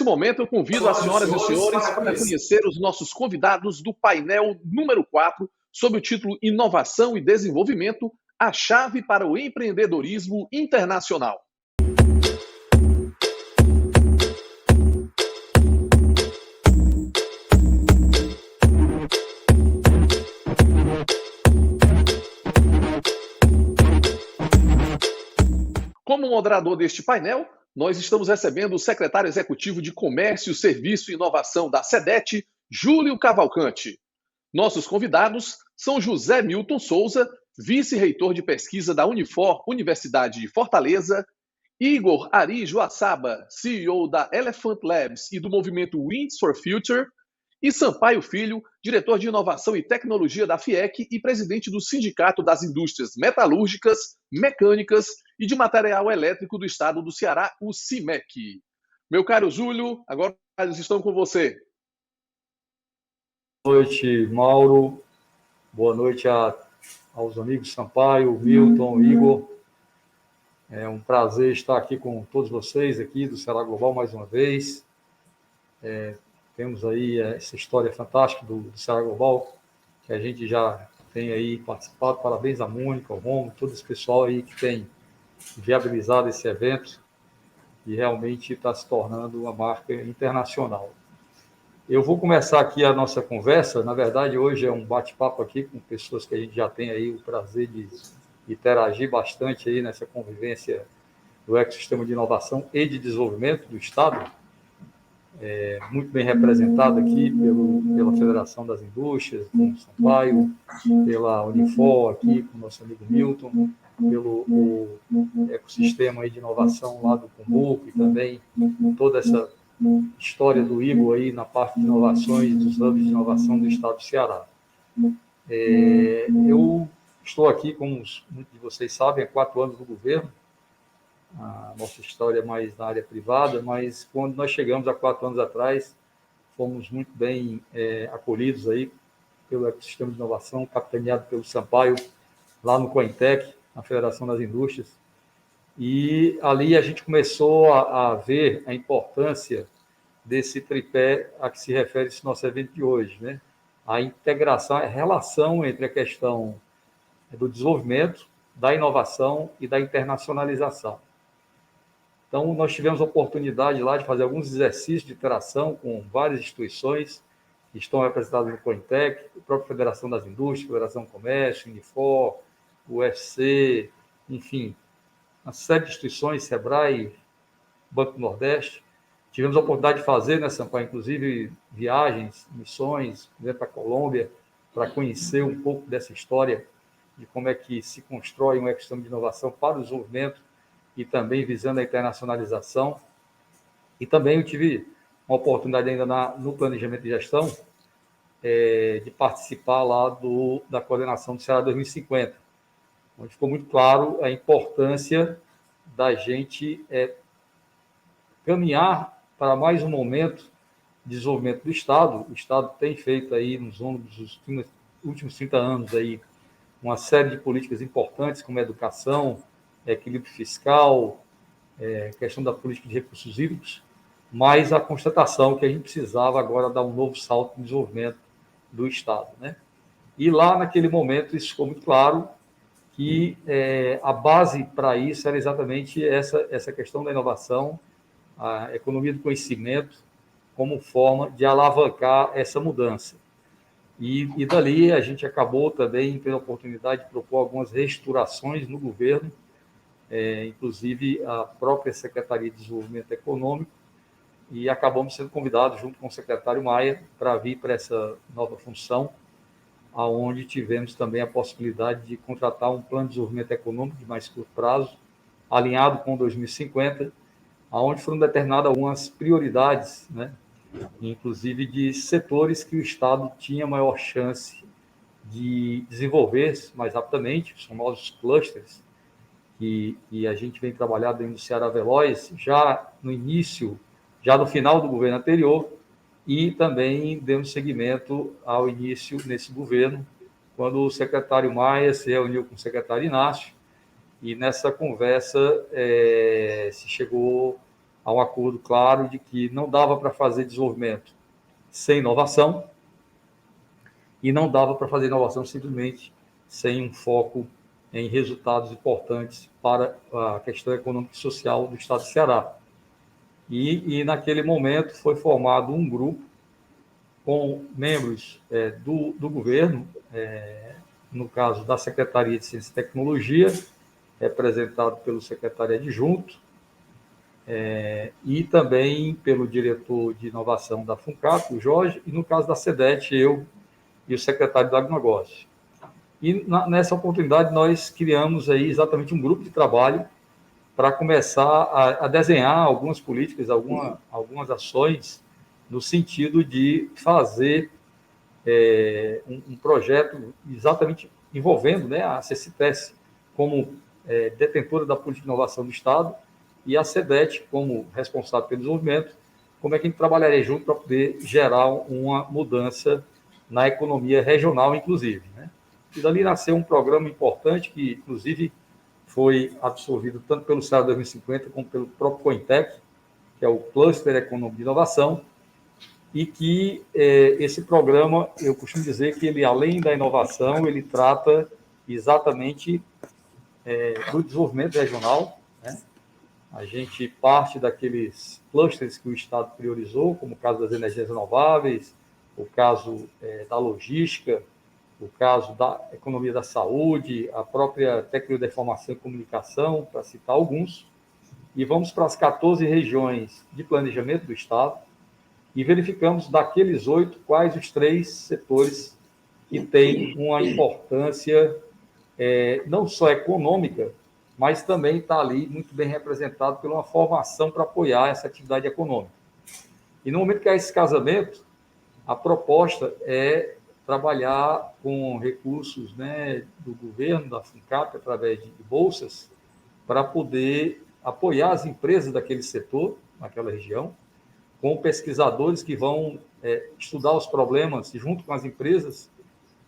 Nesse momento, eu convido as senhoras e os senhores para conhecer os nossos convidados do painel número 4, sob o título Inovação e Desenvolvimento, a chave para o empreendedorismo internacional. Como moderador deste painel, nós estamos recebendo o secretário executivo de Comércio, Serviço e Inovação da SEDET, Júlio Cavalcante. Nossos convidados são José Milton Souza, vice-reitor de pesquisa da Unifor, Universidade de Fortaleza, Igor Ari Joaçaba, CEO da Elephant Labs e do movimento Winds for Future, e Sampaio Filho, diretor de Inovação e Tecnologia da FIEC e presidente do Sindicato das Indústrias Metalúrgicas, Mecânicas e de Material Elétrico do Estado do Ceará, o CIMEC. Meu caro Júlio, agora eles estão com você. Boa noite, Mauro. Boa noite aos amigos Sampaio, Milton, Igor. É um prazer estar aqui com todos vocês aqui do Ceará Global mais uma vez. Temos aí essa história fantástica do Ceará Global, que a gente já tem aí participado. Parabéns à Mônica, ao Romo, todo esse pessoal aí que tem viabilizado esse evento e realmente está se tornando uma marca internacional. Eu vou começar aqui a nossa conversa. Na verdade, hoje é um bate-papo aqui com pessoas que a gente já tem aí o prazer de interagir bastante aí nessa convivência do ecossistema de inovação e de desenvolvimento do Estado. Muito bem representado aqui pela Federação das Indústrias, com o Sampaio, pela Unifor aqui, com o nosso amigo Milton, pelo ecossistema aí de inovação lá do Cumbuco e também toda essa história do Igor aí na parte de inovações dos hubs de inovação do Estado do Ceará. Eu estou aqui, como muitos de vocês sabem, há 4 anos no governo. A nossa história é mais na área privada, mas quando nós chegamos há 4 anos atrás, fomos muito bem acolhidos aí pelo ecossistema de inovação, capitaneado pelo Sampaio, lá no Cointec, na Federação das Indústrias. E ali a gente começou a ver a importância desse tripé a que se refere esse nosso evento de hoje, né? A integração, a relação entre a questão do desenvolvimento, da inovação e da internacionalização. Então, nós tivemos a oportunidade lá de fazer alguns exercícios de interação com várias instituições que estão representadas no Cointec, a própria Federação das Indústrias, Federação do Comércio, Unifor, o UFC, enfim, uma série de instituições, SEBRAE, Banco do Nordeste. Tivemos a oportunidade de fazer, né, Sampaio, inclusive viagens, missões, para a Colômbia, para conhecer um pouco dessa história de como é que se constrói um ecossistema de inovação para o desenvolvimento e também visando a internacionalização. E também eu tive uma oportunidade ainda no planejamento de gestão de participar lá da coordenação do Ceará 2050, onde ficou muito claro a importância da gente caminhar para mais um momento de desenvolvimento do Estado. O Estado tem feito aí, nos últimos 30 anos, aí, uma série de políticas importantes, como a educação, equilíbrio fiscal, questão da política de recursos hídricos, mas a constatação que a gente precisava agora dar um novo salto no desenvolvimento do Estado, né? E lá, naquele momento, isso ficou muito claro, que a base para isso era exatamente essa questão da inovação, a economia do conhecimento, como forma de alavancar essa mudança. E dali a gente acabou também tendo a oportunidade de propor algumas reestruturações no governo, inclusive a própria Secretaria de Desenvolvimento Econômico, e acabamos sendo convidados, junto com o secretário Maia, para vir para essa nova função, aonde tivemos também a possibilidade de contratar um plano de desenvolvimento econômico de mais curto prazo, alinhado com 2050, aonde foram determinadas algumas prioridades, né? Inclusive de setores que o Estado tinha maior chance de desenvolver mais rapidamente, os famosos clusters, que a gente vem trabalhando dentro do Ceará Veloz, já no final do governo anterior, e também dando seguimento ao início nesse governo, quando o secretário Maia se reuniu com o secretário Inácio, e nessa conversa se chegou a um acordo claro de que não dava para fazer desenvolvimento sem inovação e não dava para fazer inovação simplesmente sem um foco em resultados importantes para a questão econômica e social do Estado de Ceará. E naquele momento foi formado um grupo com membros do governo, no caso da Secretaria de Ciência e Tecnologia, representado pelo secretário adjunto, e também pelo diretor de inovação da FUNCAP, o Jorge, e no caso da SEDET, eu e o secretário do Agronegócio. E nessa oportunidade nós criamos aí exatamente um grupo de trabalho para começar a desenhar algumas políticas, algumas ações no sentido de fazer um projeto exatamente envolvendo, né, a CCTES como detentora da política de inovação do Estado e a SEDET como responsável pelo desenvolvimento, como é que a gente trabalharia junto para poder gerar uma mudança na economia regional, inclusive, né? E dali nasceu um programa importante que, inclusive, foi absorvido tanto pelo Ceará 2050 como pelo próprio COINTEC, que é o Cluster Econômico de Inovação, e que esse programa, eu costumo dizer que ele, além da inovação, ele trata exatamente do desenvolvimento regional, né? A gente parte daqueles clusters que o Estado priorizou, como o caso das energias renováveis, o caso da logística, o caso da economia da saúde, a própria tecnologia da informação e comunicação, para citar alguns, e vamos para as 14 regiões de planejamento do Estado e verificamos daqueles 8 quais os 3 setores que têm uma importância não só econômica, mas também está ali muito bem representado por uma formação para apoiar essa atividade econômica. E no momento que há esse casamento, a proposta é trabalhar com recursos, né, do governo, da FUNCAP, através de bolsas, para poder apoiar as empresas daquele setor, naquela região, com pesquisadores que vão estudar os problemas junto com as empresas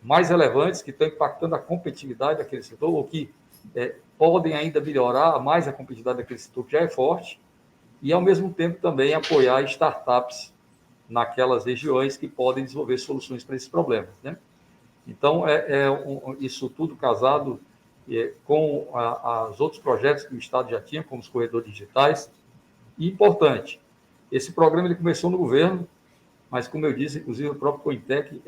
mais relevantes que estão impactando a competitividade daquele setor ou que podem ainda melhorar mais a competitividade daquele setor que já é forte e, ao mesmo tempo, também apoiar startups naquelas regiões que podem desenvolver soluções para esses problemas, né? Então, isso tudo casado com os outros projetos que o Estado já tinha, como os corredores digitais. E importante, esse programa ele começou no governo, mas, como eu disse, inclusive o próprio COINTEC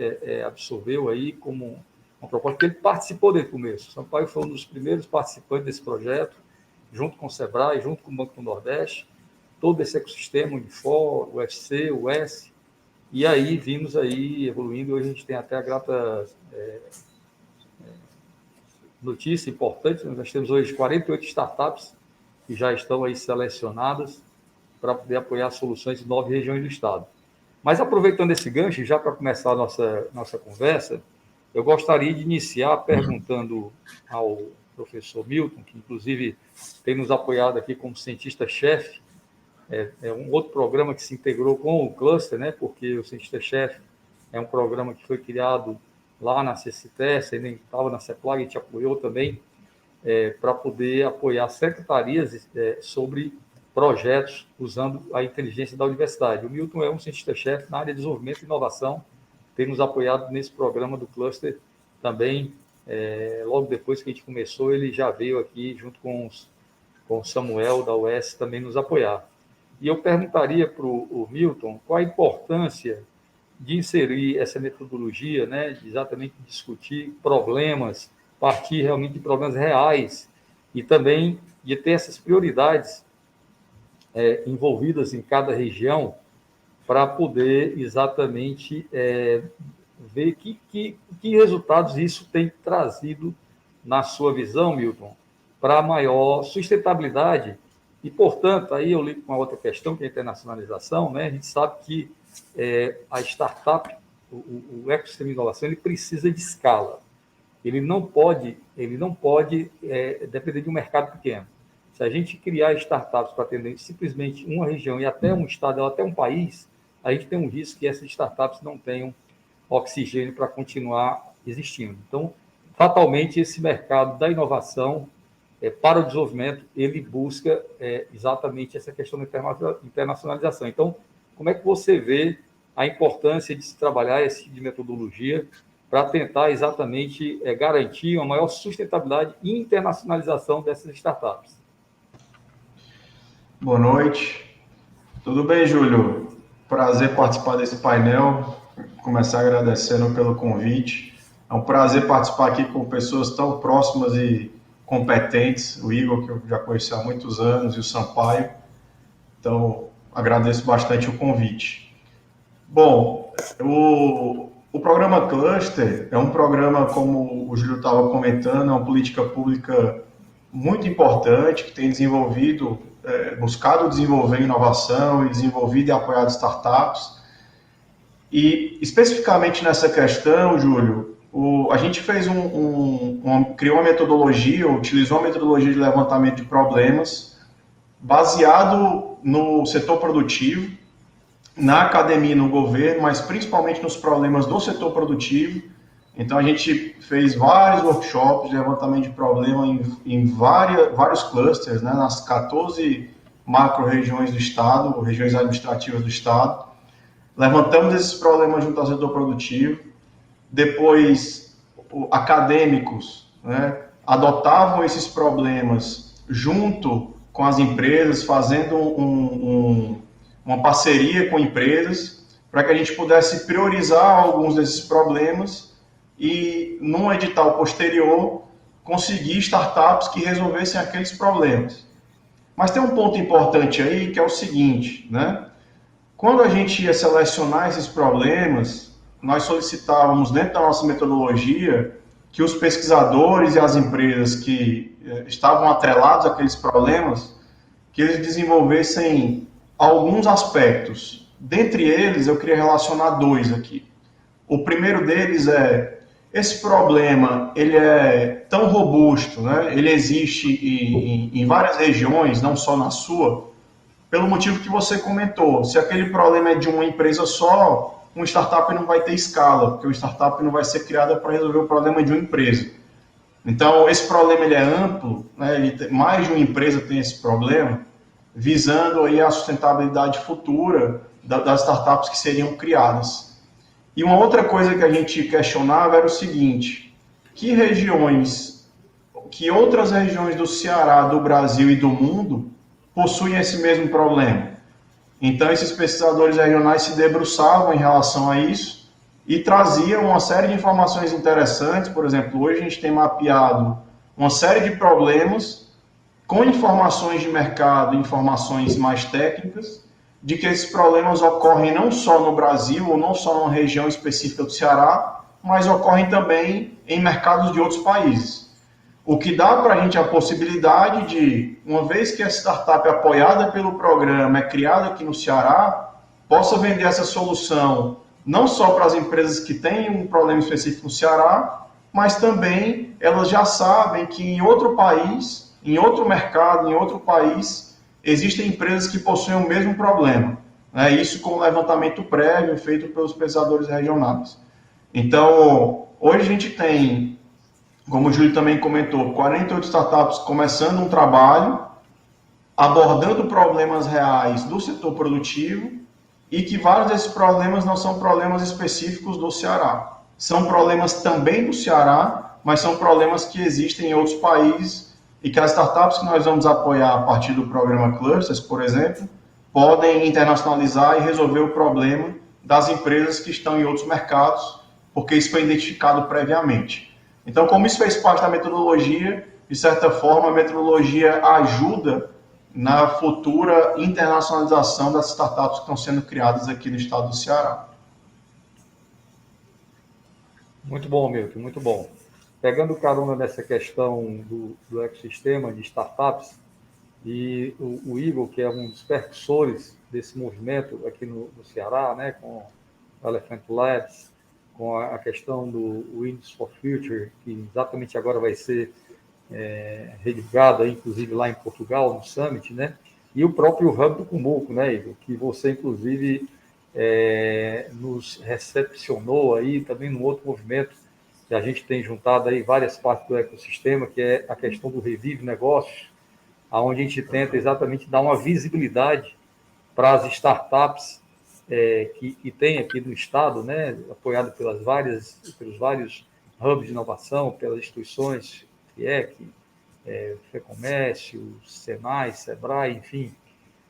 absorveu aí como uma proposta, que ele participou desde o começo. Sampaio foi um dos primeiros participantes desse projeto, junto com o SEBRAE, junto com o Banco do Nordeste, todo esse ecossistema, o Unifor, o UFC, o S, e aí vimos aí evoluindo. Hoje a gente tem até a grata notícia importante, nós temos hoje 48 startups que já estão aí selecionadas para poder apoiar soluções em 9 regiões do Estado. Mas aproveitando esse gancho, já para começar a nossa conversa, eu gostaria de iniciar perguntando ao professor Milton, que inclusive tem nos apoiado aqui como cientista-chefe, um outro programa que se integrou com o Cluster, né, porque o cientista-chefe é um programa que foi criado lá na CCTES, ele estava na CEPLAG, a gente apoiou também, para poder apoiar secretarias sobre projetos usando a inteligência da universidade. O Milton é um cientista-chefe na área de desenvolvimento e inovação, tem nos apoiado nesse programa do Cluster também. Logo depois que a gente começou, ele já veio aqui junto com o Samuel da UES também nos apoiar. E eu perguntaria para o Milton qual a importância de inserir essa metodologia, né, de exatamente discutir problemas, partir realmente de problemas reais e também de ter essas prioridades envolvidas em cada região para poder exatamente ver que resultados isso tem trazido na sua visão, Milton, para maior sustentabilidade. E, portanto, aí eu ligo com a outra questão, que é a internacionalização, né? A gente sabe que a startup, o ecossistema de inovação, ele precisa de escala. Ele não pode depender de um mercado pequeno. Se a gente criar startups para atender simplesmente uma região e até um estado ou até um país, a gente tem um risco que essas startups não tenham oxigênio para continuar existindo. Então, fatalmente, esse mercado da inovação para o desenvolvimento, ele busca exatamente essa questão da internacionalização. Então, como é que você vê a importância de se trabalhar esse tipo de metodologia para tentar exatamente garantir uma maior sustentabilidade e internacionalização dessas startups? Boa noite. Tudo bem, Júlio? Prazer participar desse painel. Começar agradecendo pelo convite. É um prazer participar aqui com pessoas tão próximas e competentes. O Igor, que eu já conheci há muitos anos, e o Sampaio. Então, agradeço bastante o convite. Bom, o programa Cluster é um programa, como o Júlio estava comentando, é uma política pública muito importante que tem buscado desenvolver inovação e desenvolvido e apoiado startups. E, especificamente nessa questão, Júlio, a gente fez criou uma metodologia, utilizou uma metodologia de levantamento de problemas baseado no setor produtivo, na academia e no governo, mas principalmente nos problemas do setor produtivo. Então, a gente fez vários workshops de levantamento de problema em vários clusters, né, nas 14 macro-regiões do Estado, regiões administrativas do Estado. Levantamos esses problemas junto ao setor produtivo. Depois, acadêmicos, né, adotavam esses problemas junto com as empresas, fazendo uma parceria com empresas, para que a gente pudesse priorizar alguns desses problemas e, num edital posterior, conseguir startups que resolvessem aqueles problemas. Mas tem um ponto importante aí, que é o seguinte, né? Quando a gente ia selecionar esses problemas, nós solicitávamos, dentro da nossa metodologia, que os pesquisadores e as empresas que estavam atrelados àqueles problemas, que eles desenvolvessem alguns aspectos. Dentre eles, eu queria relacionar 2 aqui. O primeiro deles esse problema, ele é tão robusto, né? Ele existe em várias regiões, não só na sua, pelo motivo que você comentou. Se aquele problema é de uma empresa só, uma startup não vai ter escala, porque uma startup não vai ser criada para resolver o problema de uma empresa. Então, esse problema ele é amplo, né? Mais de uma empresa tem esse problema, visando aí a sustentabilidade futura das startups que seriam criadas. E uma outra coisa que a gente questionava era o seguinte: que outras regiões do Ceará, do Brasil e do mundo possuem esse mesmo problema? Então, esses pesquisadores regionais se debruçavam em relação a isso e traziam uma série de informações interessantes. Por exemplo, hoje a gente tem mapeado uma série de problemas com informações de mercado, informações mais técnicas, de que esses problemas ocorrem não só no Brasil ou não só numa região específica do Ceará, mas ocorrem também em mercados de outros países. O que dá para a gente a possibilidade de, uma vez que a startup apoiada pelo programa é criada aqui no Ceará, possa vender essa solução não só para as empresas que têm um problema específico no Ceará, mas também elas já sabem que em outro país, em outro mercado, em outro país, existem empresas que possuem o mesmo problema. Isso com o levantamento prévio feito pelos pesquisadores regionais. Então, hoje a gente tem, como o Júlio também comentou, 48 startups começando um trabalho, abordando problemas reais do setor produtivo, e que vários desses problemas não são problemas específicos do Ceará. São problemas também do Ceará, mas são problemas que existem em outros países e que as startups que nós vamos apoiar a partir do programa Clusters, por exemplo, podem internacionalizar e resolver o problema das empresas que estão em outros mercados, porque isso foi identificado previamente. Então, como isso fez parte da metodologia, de certa forma, a metodologia ajuda na futura internacionalização das startups que estão sendo criadas aqui no estado do Ceará. Muito bom, Milton, muito bom. Pegando carona nessa questão do ecossistema de startups, e o Igor, que é um dos percussores desse movimento aqui no Ceará, né, com o Elephant Labs, com a questão do Windows for Future, que exatamente agora vai ser redivulgado, inclusive lá em Portugal, no Summit, né? E o próprio Hub do Cumbuco, né, Igor? Que você, inclusive, nos recepcionou aí também num outro movimento que a gente tem juntado aí várias partes do ecossistema, que é a questão do Revive Negócios, onde a gente tenta exatamente dar uma visibilidade para as startups que tem aqui no Estado, né, apoiado pelos vários hubs de inovação, pelas instituições, FIEC, FEComércio, Senai, Sebrae, enfim.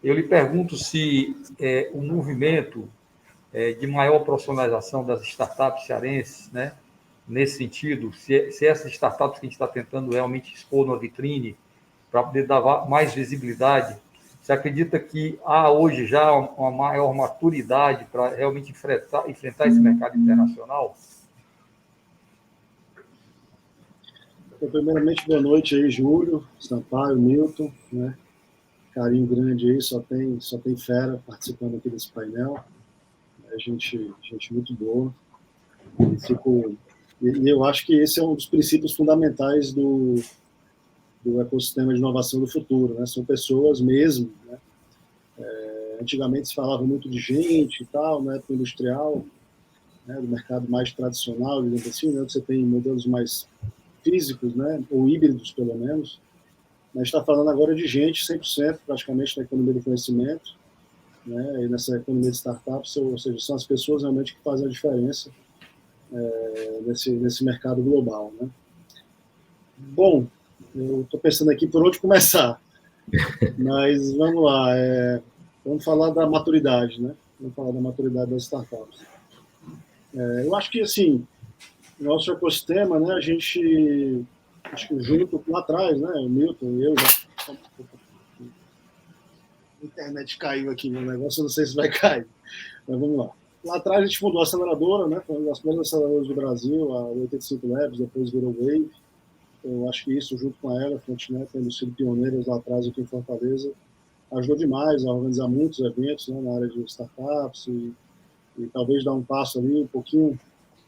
Eu lhe pergunto se o movimento de maior profissionalização das startups cearenses, né, nesse sentido, se essas startups que a gente está tentando realmente expor na vitrine para poder dar mais visibilidade, você acredita que há hoje já uma maior maturidade para realmente enfrentar esse mercado internacional? Então, primeiramente, boa noite aí, Júlio, Sampaio, Milton, né? Carinho grande aí, só tem fera participando aqui desse painel. Gente muito boa. E eu acho que esse é um dos princípios fundamentais do ecossistema de inovação do futuro, né? São pessoas mesmo, né? Antigamente se falava muito de gente e tal, na época industrial, né? Do mercado mais tradicional, digamos assim, né? Você tem modelos mais físicos, né? Ou híbridos, pelo menos. Mas está falando agora de gente 100%, praticamente, na economia do conhecimento, né? E nessa economia de startups, ou seja, são as pessoas realmente que fazem a diferença nesse mercado global, né? Bom, eu estou pensando aqui por onde começar, mas vamos lá, vamos falar da maturidade, né? Vamos falar da maturidade das startups. Eu acho que, assim, nosso ecossistema, né, a gente, acho que junto lá atrás, né, o Milton e eu, a internet caiu aqui no negócio, eu não sei se vai cair, mas vamos lá. Lá atrás a gente fundou a aceleradora, né, foi uma das primeiras aceleradoras do Brasil, a 85 Labs, depois virou Wave. Eu acho que isso, junto com a Elephant, né, tendo sido pioneiras lá atrás aqui em Fortaleza, ajudou demais a organizar muitos eventos, né, na área de startups e talvez dar um passo ali um pouquinho,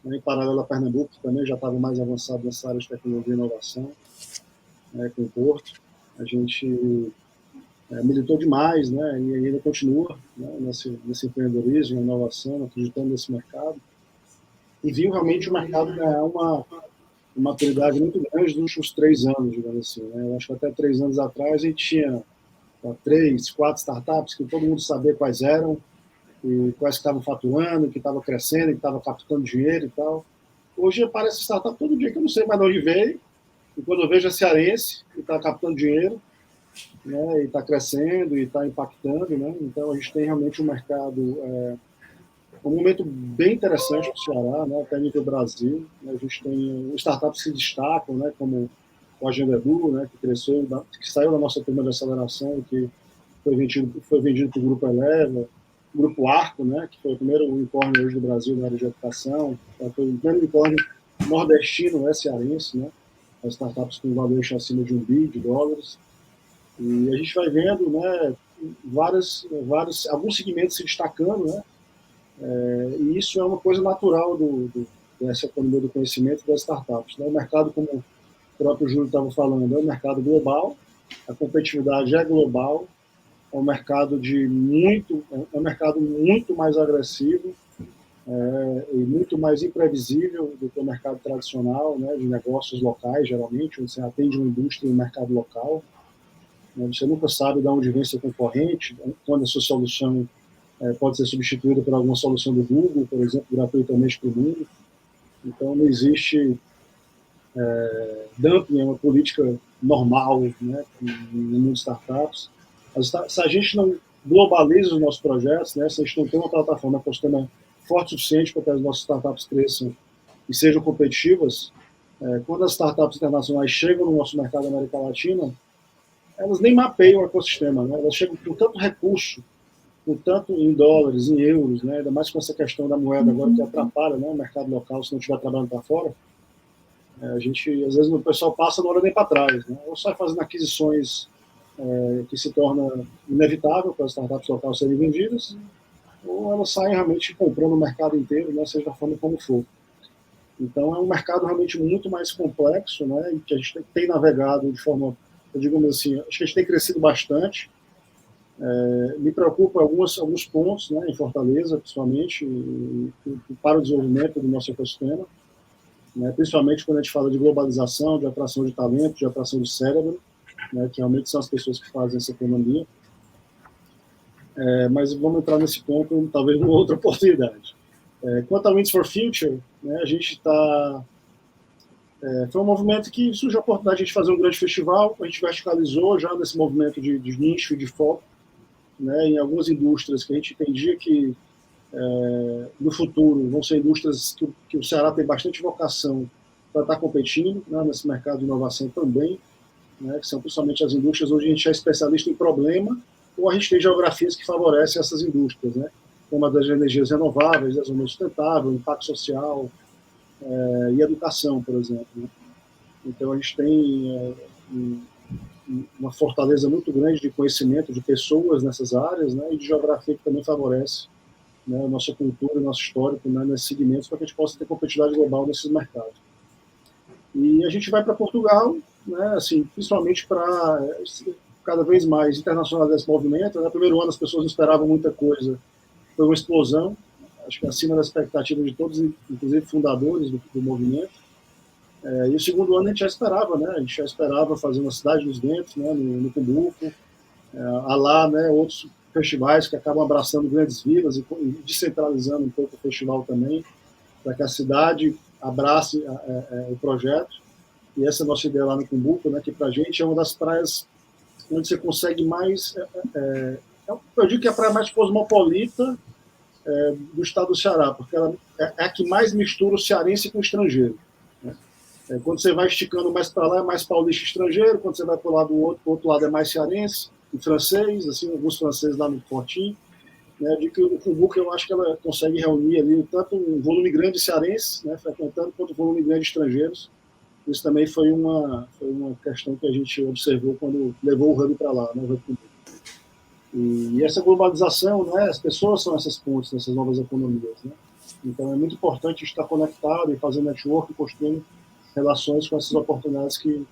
né, em paralelo a Pernambuco, que também já estava mais avançado nessa área de tecnologia e inovação, né, com o Porto. A gente militou demais, né, e ainda continua, né, nesse empreendedorismo, inovação, acreditando nesse mercado, e viu realmente o mercado ganhar uma maturidade muito grande nos últimos 3 anos, digamos assim, né? Eu acho que até 3 anos atrás a gente tinha 3, 4 startups que todo mundo sabia quais eram, e quais que estavam faturando, que estavam crescendo, que estavam captando dinheiro e tal. Hoje aparece startup todo dia que eu não sei mais de onde veio, e quando eu vejo é cearense, e está captando dinheiro, né, e está crescendo, e está impactando, né? Então a gente tem realmente um mercado, um momento bem interessante para o Ceará, né, até nível Brasil. Né? A gente tem startups que se destacam, né, como o Agenda Edu, né, que cresceu, que saiu da nossa turma de aceleração, que foi vendido para o Grupo Eleva, o Grupo Arco, né, que foi o primeiro unicórnio hoje do Brasil na área de educação, foi o primeiro unicórnio nordestino, cearense, né, as startups com valuation acima de $1 bilhão. E a gente vai vendo, né, alguns segmentos se destacando, né, e isso é uma coisa natural dessa economia do conhecimento das startups. Né? O mercado, como o próprio Júlio estava falando, é um mercado global, a competitividade é global, é um mercado muito mais agressivo e muito mais imprevisível do que o mercado tradicional, né, de negócios locais, geralmente, onde você atende uma indústria e um mercado local. Né? Você nunca sabe de onde vem seu concorrente, quando a sua solução pode ser substituída por alguma solução do Google, por exemplo, gratuitamente para o mundo. Então, não existe dumping, é uma política normal, né, no mundo de startups. Se a gente não globaliza os nossos projetos, né, se a gente não tem uma plataforma, um ecossistema forte o suficiente para que as nossas startups cresçam e sejam competitivas, quando as startups internacionais chegam no nosso mercado da América Latina, elas nem mapeiam o ecossistema, né, elas chegam com tanto recurso, com tanto em dólares, em euros, né, ainda mais com essa questão da moeda agora que atrapalha, né, o mercado local se não estiver trabalhando para fora. A gente, às vezes, o pessoal passa, não olha nem para trás, né, ou sai fazendo aquisições que se torna inevitável para as startups locais serem vendidas, ou elas saem realmente comprando o mercado inteiro, né, seja da forma como for. Então, é um mercado realmente muito mais complexo, né, e que a gente tem navegado de forma, eu digo assim, acho que a gente tem crescido bastante. Me preocupa alguns pontos, né, em Fortaleza, principalmente, para o desenvolvimento do nosso ecossistema. né, principalmente quando a gente fala de globalização, de atração de talento, de atração de cérebro, né, que realmente são as pessoas que fazem essa economia. Mas vamos entrar nesse ponto, talvez numa outra oportunidade. Quanto ao Wings for Future, né, a gente está... foi um movimento que surgiu a oportunidade de a gente fazer um grande festival, a gente verticalizou já nesse movimento de nicho e de foco, né, em algumas indústrias que a gente entendia que no futuro vão ser indústrias que o Ceará tem bastante vocação para estar competindo, né, nesse mercado de inovação também, né, que são principalmente as indústrias onde a gente é especialista em problema, ou a gente tem geografias que favorecem essas indústrias, né, como a das energias renováveis, desenvolvimento sustentável, impacto social e educação, por exemplo. Né. Então a gente tem uma fortaleza muito grande de conhecimento de pessoas nessas áreas, né, e de geografia que também favorece, né, a nossa cultura, o nosso histórico, né, nesses segmentos, para que a gente possa ter competitividade global nesses mercados. E a gente vai para Portugal, né, assim, principalmente para cada vez mais internacionalizar esse movimento. No primeiro ano as pessoas não esperavam muita coisa, foi uma explosão, acho que acima da expectativa de todos, inclusive fundadores do movimento. E o segundo ano a gente já esperava, né, a gente já esperava fazer uma cidade dos ventos, né, no Cumbuco, lá, né, outros festivais que acabam abraçando grandes vilas e descentralizando um pouco o festival também, para que a cidade abrace o projeto. E essa é a nossa ideia lá no Cumbuco, né, que para a gente é uma das praias onde você consegue mais... eu digo que é a praia mais cosmopolita do estado do Ceará, porque ela é a que mais mistura o cearense com o estrangeiro. Né? Quando você vai esticando mais para lá, é mais paulista estrangeiro, quando você vai para o lado do outro lado é mais cearense e francês, assim, alguns franceses lá no Fortinho. Né, de que o Cumbuco, eu acho que ela consegue reunir ali tanto um volume grande de cearenses, né, frequentando, quanto um volume grande de estrangeiros. Isso também foi uma questão que a gente observou quando levou o Hub para lá, né, o Hub Cumbuco. E essa globalização, né, as pessoas são essas pontes nessas novas economias. Né? Então é muito importante estar conectado e fazer network, construindo relações com essas oportunidades que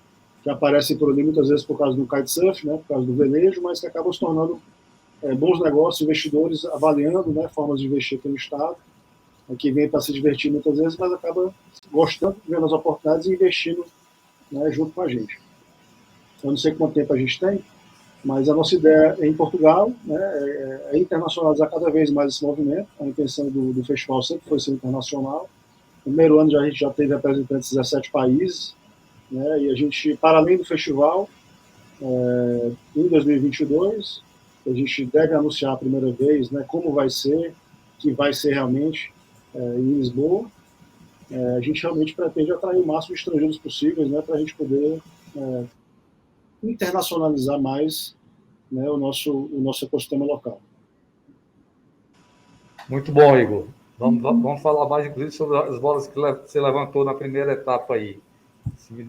aparecem por ali, muitas vezes por causa do kitesurf, né, por causa do velejo, mas que acabam se tornando bons negócios, investidores avaliando, né, formas de investir pelo Estado, que vem para se divertir muitas vezes, mas acaba gostando, vendo as oportunidades e investindo, né, junto com a gente. Eu não sei quanto tempo a gente tem, mas a nossa ideia é em Portugal, né, é internacionalizar cada vez mais esse movimento. A intenção do festival sempre foi ser internacional. No primeiro ano a gente já teve representantes de 17 países, né, e a gente, para além do festival, em 2022, a gente deve anunciar a primeira vez, né, como vai ser, que vai ser realmente em Lisboa. A gente realmente pretende atrair o máximo de estrangeiros possíveis, né, para a gente poder internacionalizar mais, né, o nosso ecossistema local. Muito bom, Igor. Vamos falar mais, inclusive, sobre as bolas que você levantou na primeira etapa aí,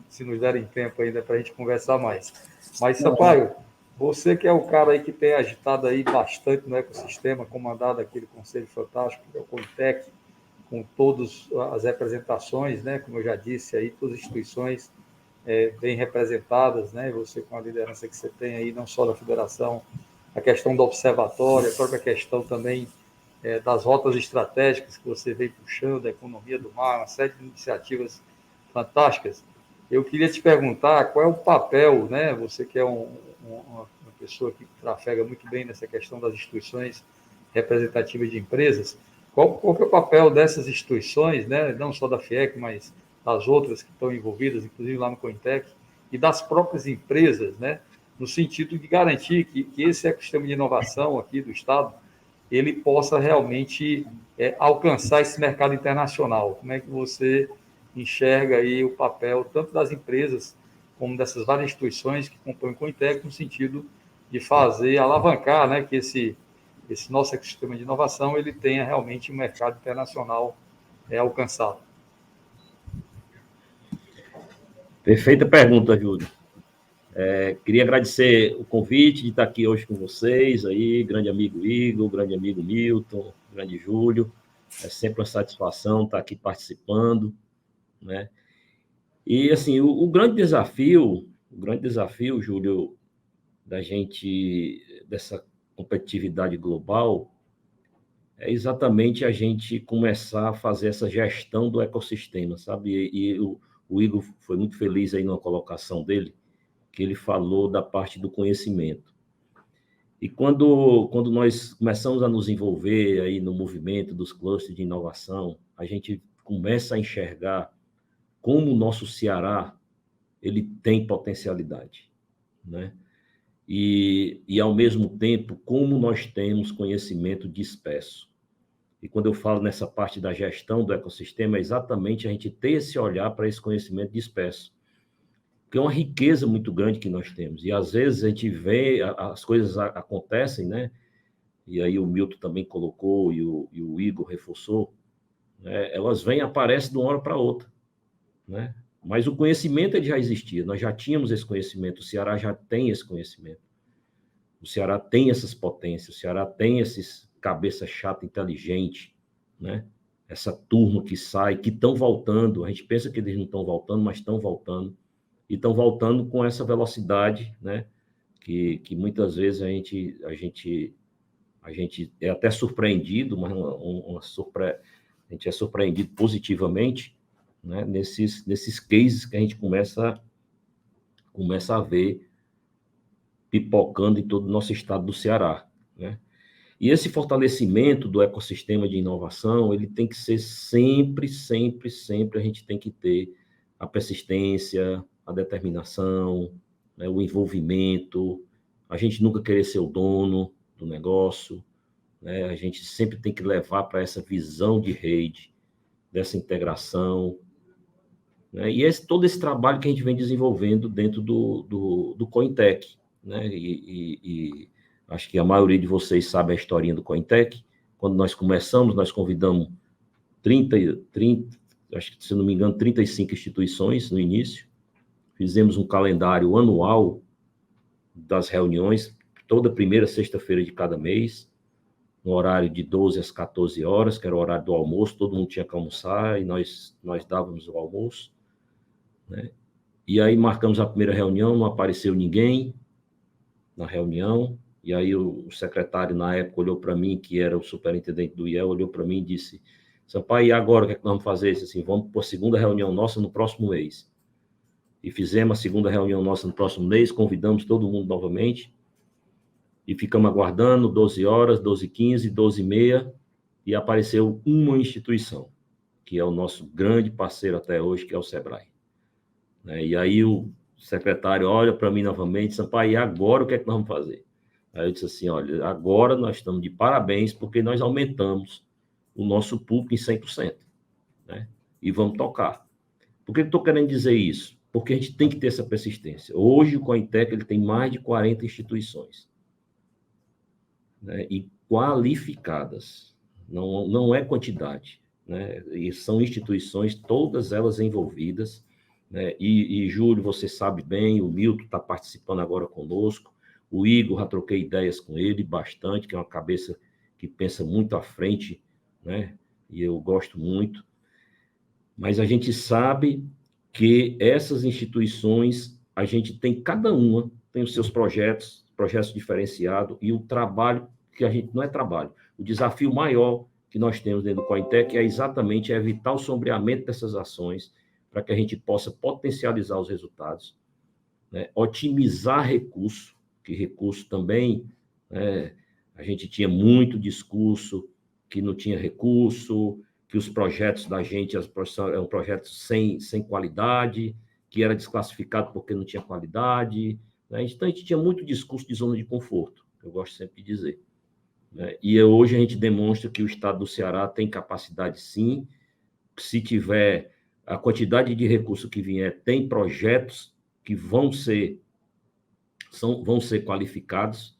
se nos derem tempo ainda para a gente conversar mais. Mas, Sampaio, você que é o cara aí que tem agitado aí bastante no ecossistema, comandado aquele conselho fantástico, que é o Cointec, com todas as representações, né, como eu já disse aí, todas as instituições bem representadas, né, você com a liderança que você tem aí, não só da federação, a questão do observatório, a própria questão também das rotas estratégicas que você vem puxando, a economia do mar, uma série de iniciativas fantásticas. Eu queria te perguntar qual é o papel, né, você que é uma pessoa que trafega muito bem nessa questão das instituições representativas de empresas, qual é o papel dessas instituições, né, não só da FIEC, mas das outras que estão envolvidas, inclusive lá no Cointec, e das próprias empresas, né, no sentido de garantir que esse ecossistema de inovação aqui do Estado, ele possa realmente alcançar esse mercado internacional. Como é que você enxerga aí o papel tanto das empresas como dessas várias instituições que compõem o Cointec, no sentido de fazer, alavancar, né, que esse nosso ecossistema de inovação ele tenha realmente um mercado internacional alcançado? Perfeita pergunta, Júlio. Queria agradecer o convite de estar aqui hoje com vocês, aí, grande amigo Igor, grande amigo Milton, grande Júlio. É sempre uma satisfação estar aqui participando, né? E, assim, o grande desafio, Júlio, dessa competitividade global, é exatamente a gente começar a fazer essa gestão do ecossistema, sabe? E o Igor foi muito feliz aí na colocação dele, que ele falou da parte do conhecimento. E quando nós começamos a nos envolver aí no movimento dos clusters de inovação, a gente começa a enxergar como o nosso Ceará ele tem potencialidade, né? E ao mesmo tempo, como nós temos conhecimento disperso. E quando eu falo nessa parte da gestão do ecossistema, é exatamente a gente ter esse olhar para esse conhecimento disperso, que é uma riqueza muito grande que nós temos. E às vezes a gente vê, as coisas acontecem, né? E aí o Milton também colocou e o Igor reforçou, né? Elas vêm e aparecem de uma hora para outra, né? Mas o conhecimento ele já existia, nós já tínhamos esse conhecimento, o Ceará já tem esse conhecimento. O Ceará tem essas potências, o Ceará tem esses cabeça chata inteligente, né? Essa turma que sai, que estão voltando, a gente pensa que eles não estão voltando, mas estão voltando, e estão voltando com essa velocidade, né? Que muitas vezes a gente é até surpreendido, mas a gente é surpreendido positivamente, né? Nesses cases que a gente começa a ver pipocando em todo o nosso estado do Ceará, né? E esse fortalecimento do ecossistema de inovação, ele tem que ser sempre, sempre, sempre, a gente tem que ter a persistência, a determinação, né, o envolvimento, a gente nunca querer ser o dono do negócio, né? A gente sempre tem que levar para essa visão de rede, dessa integração, né? E todo esse trabalho que a gente vem desenvolvendo dentro do Cointech, né? E acho que a maioria de vocês sabe a historinha do Cointech. Quando nós começamos, nós convidamos 30, acho que, se não me engano, 35 instituições no início. Fizemos um calendário anual das reuniões, toda primeira sexta-feira de cada mês, no horário de 12 às 14 horas, que era o horário do almoço, todo mundo tinha que almoçar, e nós dávamos o almoço, né? E aí marcamos a primeira reunião, não apareceu ninguém na reunião, e aí o secretário, na época, olhou para mim, que era o superintendente do IEL, olhou para mim e disse: Sampaio, e agora, o que é que nós vamos fazer? Disse assim: vamos para a segunda reunião nossa no próximo mês. E fizemos a segunda reunião nossa no próximo mês, convidamos todo mundo novamente, e ficamos aguardando 12 horas, 12h15, 12h30, e apareceu uma instituição, que é o nosso grande parceiro até hoje, que é o Sebrae. E aí o secretário olha para mim novamente: Sampaio, e agora o que é que nós vamos fazer? Aí eu disse assim: olha, agora nós estamos de parabéns, porque nós aumentamos o nosso público em 100%, né? E vamos tocar. Por que eu estou querendo dizer isso? Porque a gente tem que ter essa persistência. Hoje o Cointech ele tem mais de 40 instituições, né? E qualificadas, não é quantidade, né? E são instituições, todas elas envolvidas, né? E Júlio, você sabe bem, o Milton está participando agora conosco, o Igor, já troquei ideias com ele bastante, que é uma cabeça que pensa muito à frente, né? E eu gosto muito. Mas a gente sabe que essas instituições, a gente tem, cada uma tem os seus projetos diferenciados, e o trabalho que a gente, não é trabalho, o desafio maior que nós temos dentro do Cointech é exatamente evitar o sombreamento dessas ações, para que a gente possa potencializar os resultados, né? Otimizar recurso, que recurso também, né? A gente tinha muito discurso que não tinha recurso, que os projetos da gente eram projetos sem qualidade, que era desclassificado porque não tinha qualidade, né? Então, a gente tinha muito discurso de zona de conforto, eu gosto sempre de dizer, né? E hoje a gente demonstra que o estado do Ceará tem capacidade, sim, se tiver a quantidade de recurso que vier, tem projetos que vão ser qualificados,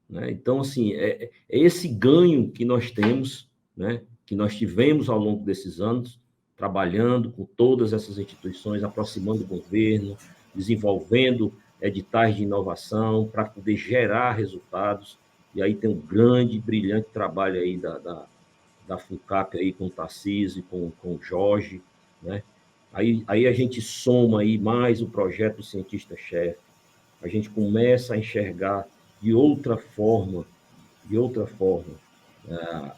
né? Então, assim, é esse ganho que nós temos, né? Que nós tivemos ao longo desses anos, trabalhando com todas essas instituições, aproximando o governo, desenvolvendo editais de inovação para poder gerar resultados. E aí tem um grande, brilhante trabalho aí da FUNCAP aí com o Tarcísio, com o Jorge, né? Aí a gente soma aí mais o projeto do cientista-chefe, a gente começa a enxergar de outra forma,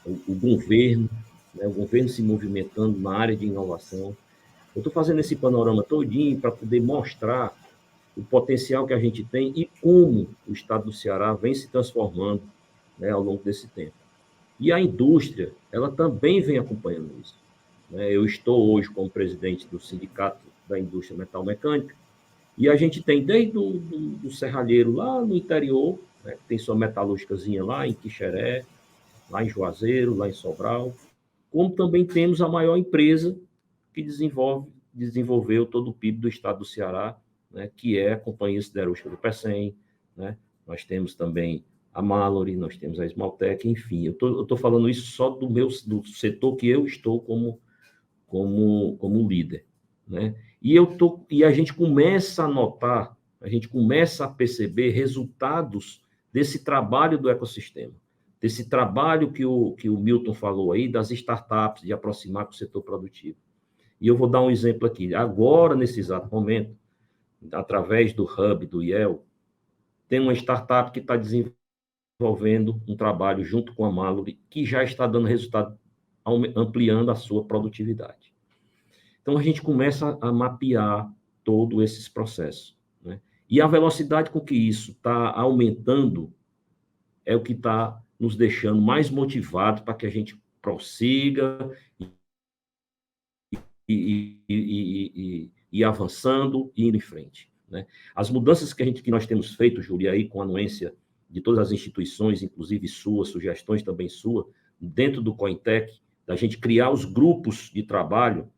o governo, né, o governo se movimentando na área de inovação. Eu estou fazendo esse panorama todinho para poder mostrar o potencial que a gente tem e como o estado do Ceará vem se transformando, né, ao longo desse tempo. E a indústria, ela também vem acompanhando isso, né? Eu estou hoje como presidente do Sindicato da Indústria Metalmecânica, e a gente tem desde do serralheiro lá no interior, né, que tem sua metalúrgicazinha lá em Quixeré, lá em Juazeiro, lá em Sobral, como também temos a maior empresa que desenvolveu todo o PIB do estado do Ceará, né, que é a Companhia Siderúrgica do Pecém, né? Nós temos também a Mallory, nós temos a Esmaltec, enfim. Eu tô falando isso só do setor que eu estou como líder, né? E a gente começa a notar, a gente começa a perceber resultados desse trabalho do ecossistema, desse trabalho que o Milton falou aí, das startups, de aproximar com o setor produtivo. E eu vou dar um exemplo aqui. Agora, nesse exato momento, através do Hub, do IEL, tem uma startup que está desenvolvendo um trabalho junto com a Mallory, que já está dando resultado, ampliando a sua produtividade. Então, a gente começa a mapear todos esses processos, né? E a velocidade com que isso está aumentando é o que está nos deixando mais motivados para que a gente prossiga e avançando e indo em frente, né? As mudanças que nós temos feito, Júlia, aí com a anuência de todas as instituições, inclusive suas, sugestões também sua, dentro do Cointec, da gente criar os grupos de trabalho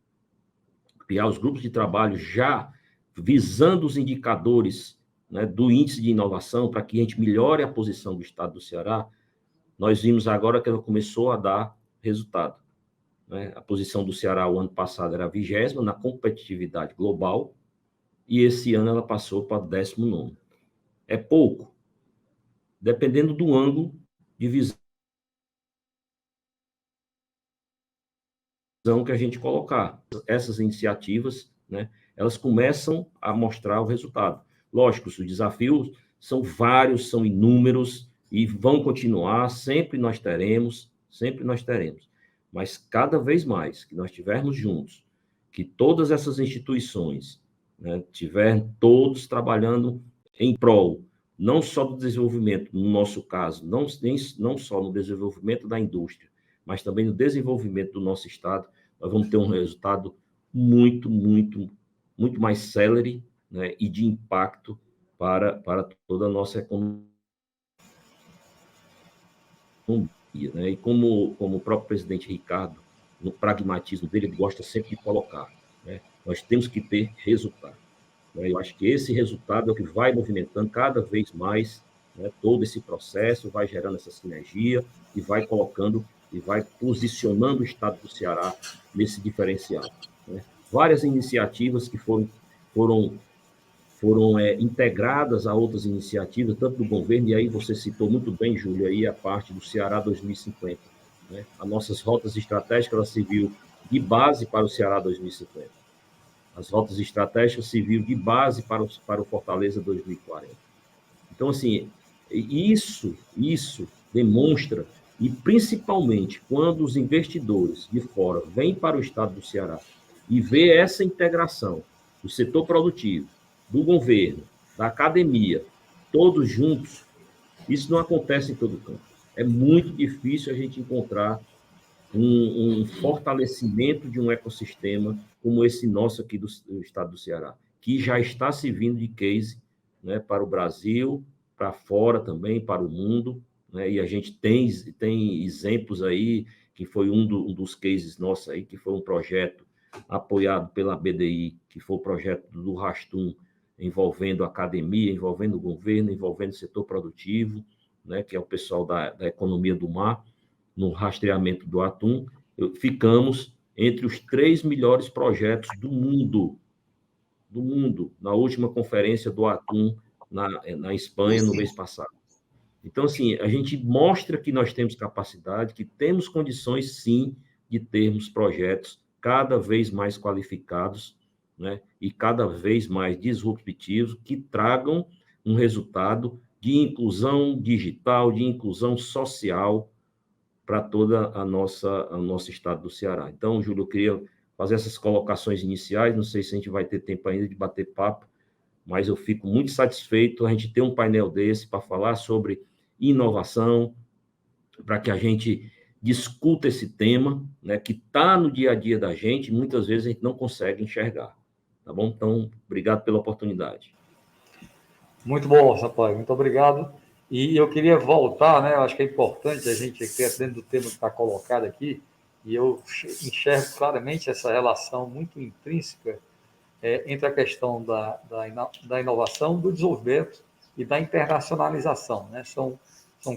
já visando os indicadores, né, do índice de inovação, para que a gente melhore a posição do estado do Ceará. Nós vimos agora que ela começou a dar resultado, né? A posição do Ceará o ano passado era a 20ª na competitividade global, e esse ano ela passou para 19º. É pouco, dependendo do ângulo de visão que a gente colocar. Essas iniciativas, né, elas começam a mostrar o resultado. Lógico, os desafios são vários, são inúmeros, e vão continuar, sempre nós teremos. Mas cada vez mais que nós estivermos juntos, que todas essas instituições, né, tiverem todos trabalhando em prol, não só do desenvolvimento, no nosso caso, não só no desenvolvimento da indústria, mas também no desenvolvimento do nosso estado, nós vamos ter um resultado muito, muito, muito mais célere, né, e de impacto para toda a nossa economia, né? E como o próprio presidente Ricardo, no pragmatismo dele, ele gosta sempre de colocar, né, nós temos que ter resultado, né? Eu acho que esse resultado é o que vai movimentando cada vez mais, né, todo esse processo, vai gerando essa sinergia e vai colocando e vai posicionando o estado do Ceará nesse diferencial, né? Várias iniciativas que foram integradas a outras iniciativas, tanto do governo, e aí você citou muito bem, Júlia, aí a parte do Ceará 2050. Né? As nossas rotas estratégicas, ela serviu de base para o Ceará 2050. As rotas estratégicas serviram de base para o Fortaleza 2040. Então, assim, isso demonstra, e principalmente quando os investidores de fora vêm para o estado do Ceará e vê essa integração do setor produtivo, do governo, da academia, todos juntos, isso não acontece em todo canto. É muito difícil a gente encontrar um fortalecimento de um ecossistema como esse nosso aqui do estado do Ceará, que já está servindo de case, né, para o Brasil, para fora também, para o mundo, né? E a gente tem exemplos aí, que foi um dos cases nossos aí, que foi um projeto apoiado pela BDI, que foi o projeto do Rastum, envolvendo a academia, envolvendo o governo, envolvendo o setor produtivo, né, que é o pessoal da economia do mar, no rastreamento do atum. Ficamos entre os 3 melhores projetos do mundo, na última conferência do atum na Espanha, no mês passado. Então, assim, a gente mostra que nós temos capacidade, que temos condições, sim, de termos projetos cada vez mais qualificados, né, e cada vez mais disruptivos, que tragam um resultado de inclusão digital, de inclusão social para toda o nosso estado do Ceará. Então, Júlio, eu queria fazer essas colocações iniciais, não sei se a gente vai ter tempo ainda de bater papo, mas eu fico muito satisfeito a gente ter um painel desse para falar sobre inovação, para que a gente discuta esse tema, né, que está no dia a dia da gente, e muitas vezes a gente não consegue enxergar, tá bom? Então, obrigado pela oportunidade. Muito bom, Sampaio, muito obrigado. E eu queria voltar, né? Eu acho que é importante a gente, dentro do tema que está colocado aqui, e eu enxergo claramente essa relação muito intrínseca entre a questão da inovação, do desenvolvimento e da internacionalização, né? São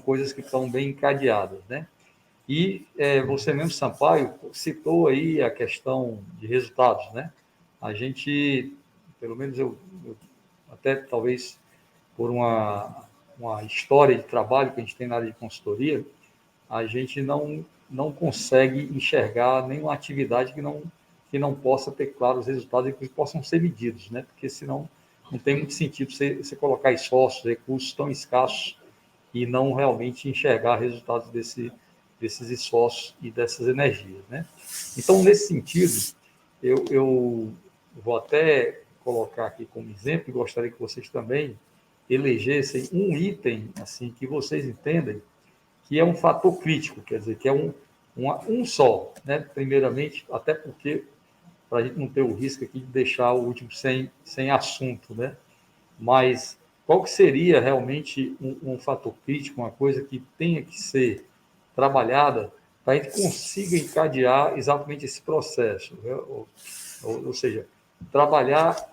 coisas que estão bem encadeadas, né? E você mesmo, Sampaio, citou aí a questão de resultados, né? A gente, pelo menos eu até talvez por uma história de trabalho que a gente tem na área de consultoria, a gente não consegue enxergar nenhuma atividade que não possa ter claros resultados e que possam ser medidos, né? Porque senão não tem muito sentido você colocar esforços, recursos tão escassos e não realmente enxergar resultados desses esforços e dessas energias, né? Então, nesse sentido, eu vou até colocar aqui como exemplo, e gostaria que vocês também elegessem um item assim que vocês entendem que é um fator crítico, quer dizer, que é um só, né? Primeiramente, até porque para a gente não ter o risco aqui de deixar o último sem assunto, né? Mas qual que seria realmente um fator crítico, uma coisa que tenha que ser trabalhada para a gente consiga encadear exatamente esse processo, né? Ou seja, trabalhar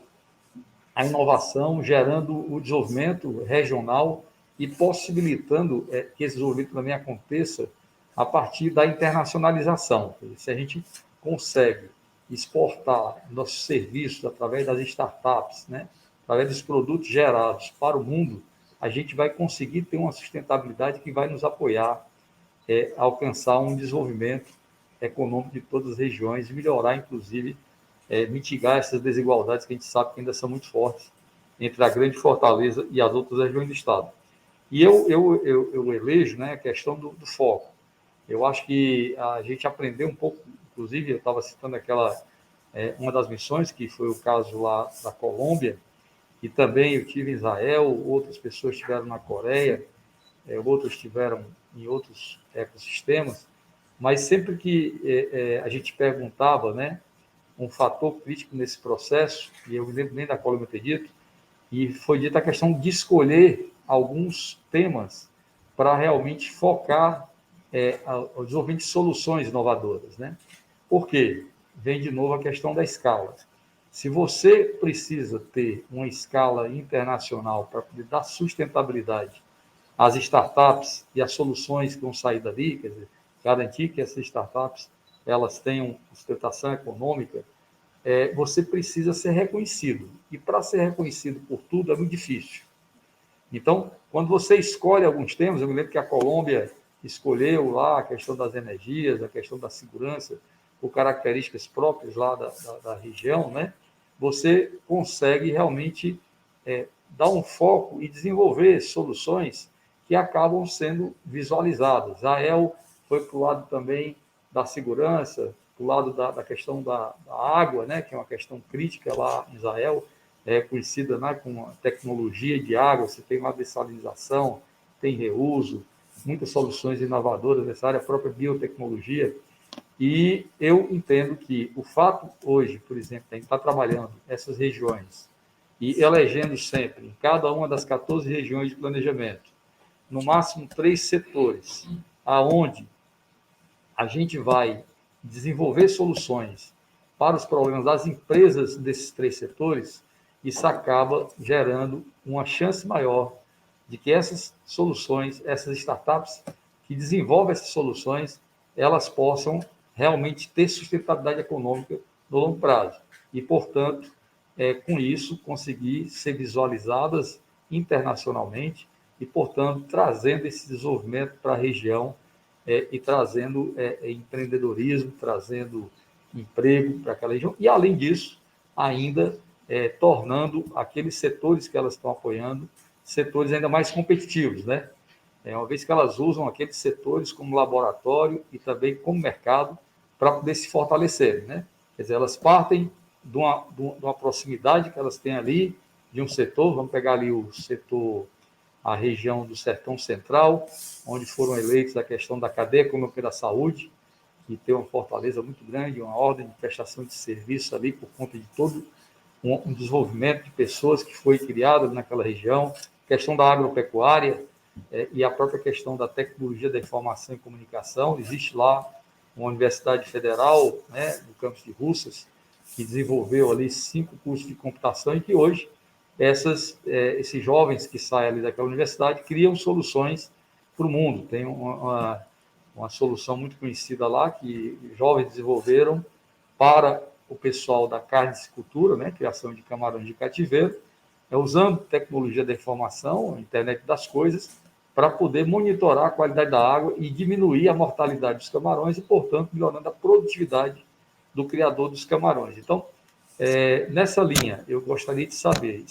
a inovação, gerando o desenvolvimento regional e possibilitando que esse desenvolvimento também aconteça a partir da internacionalização. Se a gente consegue exportar nossos serviços através das startups, né, através dos produtos gerados para o mundo, a gente vai conseguir ter uma sustentabilidade que vai nos apoiar a alcançar um desenvolvimento econômico de todas as regiões e melhorar, inclusive, mitigar essas desigualdades que a gente sabe que ainda são muito fortes entre a grande Fortaleza e as outras regiões do Estado. E eu elejo, né, a questão do foco. Eu acho que a gente aprendeu um pouco, inclusive, eu estava citando uma das missões, que foi o caso lá da Colômbia, e também eu tive em Israel, outras pessoas estiveram na Coreia, outros estiveram em outros ecossistemas, mas sempre que a gente perguntava, né, um fator crítico nesse processo, e eu me lembro nem da Colômbia ter dito, e foi dita a questão de escolher alguns temas para realmente focar o desenvolvimento de soluções inovadoras, né? Por quê? Vem de novo a questão da escala. Se você precisa ter uma escala internacional para poder dar sustentabilidade às startups e às soluções que vão sair dali, quer dizer, garantir que essas startups elas tenham sustentação econômica, você precisa ser reconhecido. E para ser reconhecido por tudo é muito difícil. Então, quando você escolhe alguns temas, eu me lembro que a Colômbia escolheu lá a questão das energias, a questão da segurança, por características próprias lá da região, né? Você consegue realmente dar um foco e desenvolver soluções que acabam sendo visualizadas. A Israel foi para o lado também da segurança, para o lado da questão da água, né, que é uma questão crítica lá em Israel, conhecida, né, com a tecnologia de água, você tem uma dessalinização, tem reuso, muitas soluções inovadoras nessa área, a própria biotecnologia. E eu entendo que o fato hoje, por exemplo, de a gente estar trabalhando essas regiões e elegendo sempre, em cada uma das 14 regiões de planejamento, no máximo 3 setores, aonde a gente vai desenvolver soluções para os problemas das empresas desses 3 setores, isso acaba gerando uma chance maior de que essas soluções, essas startups que desenvolvem essas soluções, elas possam realmente ter sustentabilidade econômica no longo prazo. E, portanto, com isso, conseguir ser visualizadas internacionalmente e, portanto, trazendo esse desenvolvimento para a região e trazendo empreendedorismo, trazendo emprego para aquela região. E, além disso, ainda tornando aqueles setores que elas estão apoiando setores ainda mais competitivos, né? uma vez que elas usam aqueles setores como laboratório e também como mercado para poder se fortalecerem, né? Quer dizer, elas partem de uma proximidade que elas têm ali, de um setor, vamos pegar ali o setor, a região do Sertão Central, onde foram eleitos a questão da cadeia econômica da saúde, que tem uma fortaleza muito grande, uma ordem de prestação de serviço ali por conta de todo um desenvolvimento de pessoas que foi criado naquela região, questão da agropecuária e a própria questão da tecnologia da informação e comunicação. Existe lá uma universidade federal, né, no campus de Russas, que desenvolveu ali 5 cursos de computação e que hoje esses jovens que saem ali daquela universidade criam soluções para o mundo. Tem uma solução muito conhecida lá que jovens desenvolveram para o pessoal da carnicicultura, né, criação de camarões de cativeiro, usando tecnologia da informação, a internet das coisas, para poder monitorar a qualidade da água e diminuir a mortalidade dos camarões e, portanto, melhorando a produtividade do criador dos camarões. Então, nessa linha, eu gostaria de saber,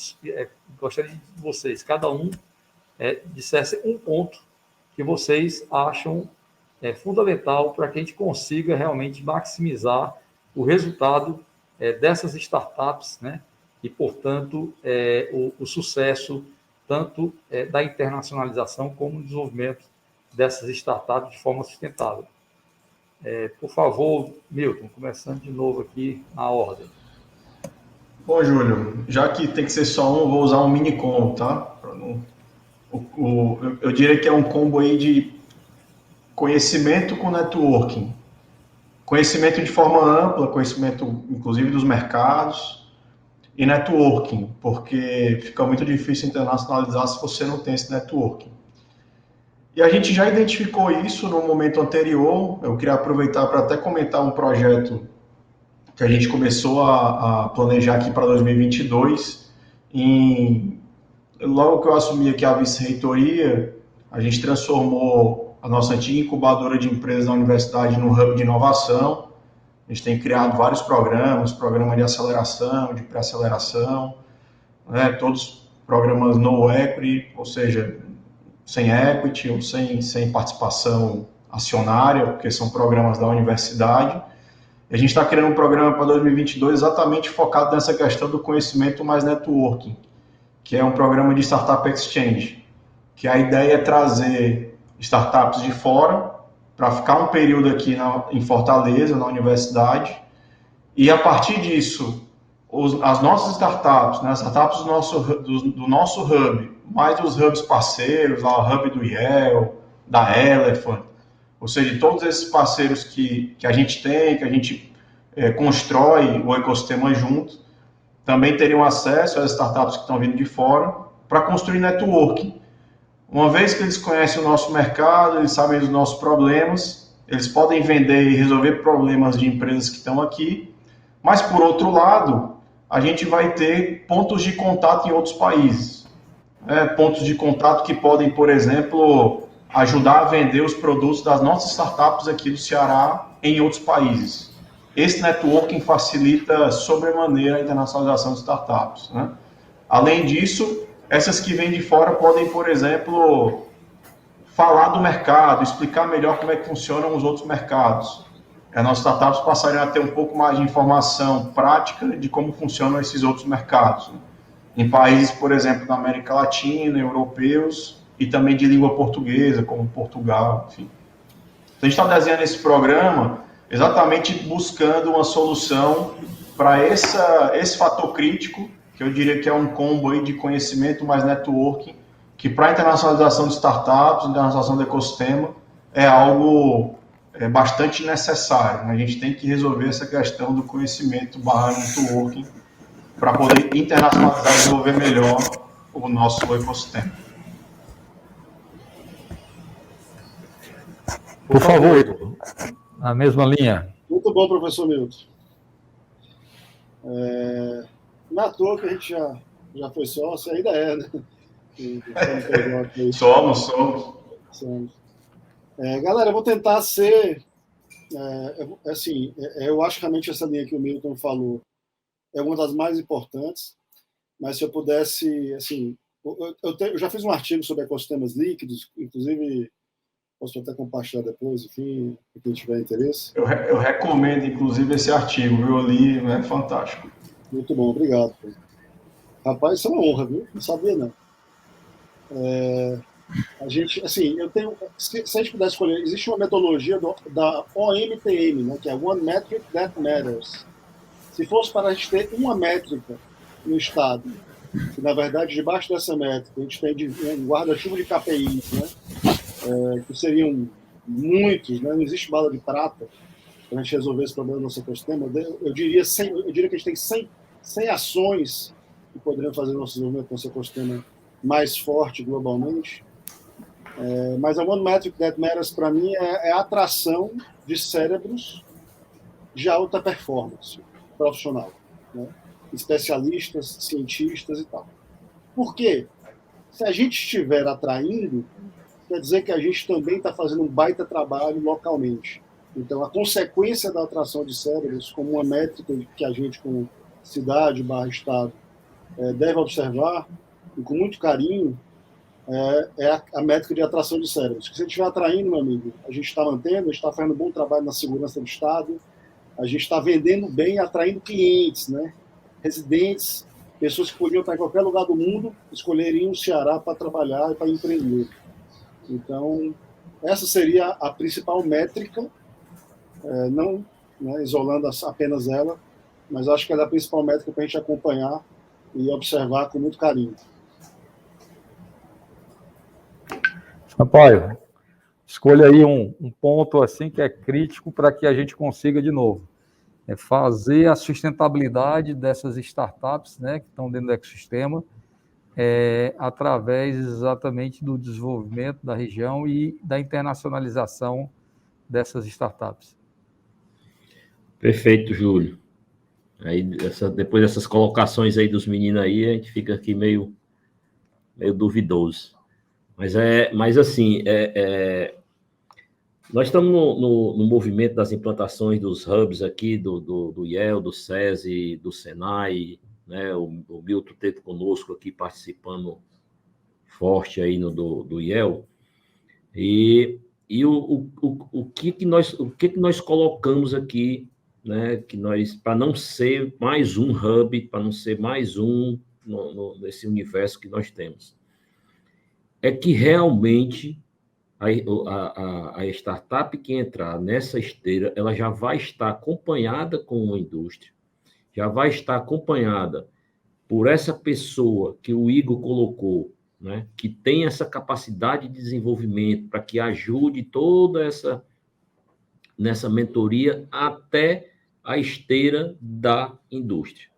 gostaria de vocês, cada um, dissesse um ponto que vocês acham fundamental para que a gente consiga realmente maximizar o resultado dessas startups, né? E, portanto, o sucesso tanto da internacionalização como do desenvolvimento dessas startups de forma sustentável. Por favor, Milton, começando de novo aqui na ordem. Bom, Júlio, já que tem que ser só um, eu vou usar um mini combo, tá? Eu diria que é um combo aí de conhecimento com networking. Conhecimento de forma ampla, conhecimento inclusive dos mercados, e networking, porque fica muito difícil internacionalizar se você não tem esse networking. E a gente já identificou isso no momento anterior. Eu queria aproveitar para até comentar um projeto que a gente começou a planejar aqui para 2022. Logo que eu assumi aqui a vice-reitoria, a gente transformou a nossa antiga incubadora de empresas da universidade num hub de inovação. A gente tem criado vários programas de aceleração, de pré-aceleração, né, todos programas no equity, ou seja, sem equity ou sem participação acionária, porque são programas da universidade. A gente está criando um programa para 2022 exatamente focado nessa questão do conhecimento mais networking, que é um programa de Startup Exchange, que a ideia é trazer startups de fora para ficar um período aqui em Fortaleza, na universidade, e a partir disso, as nossas startups, né, as startups do nosso hub, mais dos hubs parceiros, o hub do IEL, da Elephant, ou seja, todos esses parceiros que a gente tem, que a gente constrói o ecossistema junto, também teriam acesso às startups que estão vindo de fora para construir networking. Uma vez que eles conhecem o nosso mercado, eles sabem dos nossos problemas, eles podem vender e resolver problemas de empresas que estão aqui, mas, por outro lado, a gente vai ter pontos de contato em outros países. Pontos de contato que podem, por exemplo, ajudar a vender os produtos das nossas startups aqui do Ceará em outros países. Esse networking facilita sobremaneira a internacionalização de startups, né? Além disso, essas que vêm de fora podem, por exemplo, falar do mercado, explicar melhor como é que funcionam os outros mercados. Nossas startups passariam a ter um pouco mais de informação prática de como funcionam esses outros mercados, né? Em países, por exemplo, da América Latina, europeus, e também de língua portuguesa, como Portugal, enfim. Então, a gente está desenhando esse programa exatamente buscando uma solução para esse fator crítico, que eu diria que é um combo aí de conhecimento mais networking, que para a internacionalização de startups, internacionalização do ecossistema, é algo bastante necessário, né? A gente tem que resolver essa questão do conhecimento / networking para poder internacionalizar e desenvolver melhor o nosso ecossistema. Por favor, Igor, na mesma linha. Muito bom, professor Milton. Na toa que a gente já foi sócio, ainda é, né? Somos. Galera, eu vou tentar ser... assim, eu acho que realmente essa linha que o Milton falou é uma das mais importantes, mas se eu pudesse, assim, Eu já fiz um artigo sobre ecossistemas líquidos, inclusive posso até compartilhar depois, enfim, para quem tiver interesse. Eu recomendo, inclusive, esse artigo, viu? Eu li, é fantástico. Muito bom, obrigado. Rapaz, isso é uma honra, viu? Não sabia, não. A gente, assim, se a gente pudesse escolher, existe uma metodologia da OMTM, né, que é One Metric That Matters. Se fosse para a gente ter uma métrica no Estado, que, na verdade, debaixo dessa métrica, a gente tem um guarda-chuva de KPIs, né, que seriam muitos, né, não existe bala de prata para a gente resolver esse problema do nosso ecossistema. Eu diria que a gente tem 100 ações que poderiam fazer o nosso desenvolvimento do nosso ecossistema mais forte globalmente. Mas a One Metric That Matters, para mim, é a atração de cérebros de alta performance profissional, né? Especialistas, cientistas e tal. Por quê? Se a gente estiver atraindo, quer dizer que a gente também está fazendo um baita trabalho localmente. Então, a consequência da atração de cérebros, como uma métrica que a gente, como cidade, estado, deve observar, e com muito carinho, é a métrica de atração de cérebros. Se a gente estiver atraindo, meu amigo, a gente está mantendo, a gente está fazendo um bom trabalho na segurança do Estado, a gente está vendendo bem, atraindo clientes, né? Residentes, pessoas que podiam estar em qualquer lugar do mundo, escolheriam o Ceará para trabalhar e para empreender. Então, essa seria a principal métrica, não, né, isolando apenas ela, mas acho que ela é a principal métrica para a gente acompanhar e observar com muito carinho. Sampaio, escolha aí um ponto assim que é crítico para que a gente consiga, de novo, fazer a sustentabilidade dessas startups, né, que estão dentro do ecossistema, através exatamente do desenvolvimento da região e da internacionalização dessas startups. Perfeito, Júlio. Aí, depois dessas colocações aí dos meninos aí, a gente fica aqui meio duvidoso. Mas assim, nós estamos no movimento das implantações dos hubs aqui, do IEL, do SESI, do SENAI, né? O Milton esteve conosco aqui participando forte aí do IEL. E o que nós colocamos aqui, né? Para não ser mais um hub, para não ser mais um nesse universo que nós temos, é que realmente a startup que entrar nessa esteira, ela já vai estar acompanhada com uma indústria, já vai estar acompanhada por essa pessoa que o Igor colocou, né, que tem essa capacidade de desenvolvimento para que ajude toda nessa mentoria até a esteira da indústria,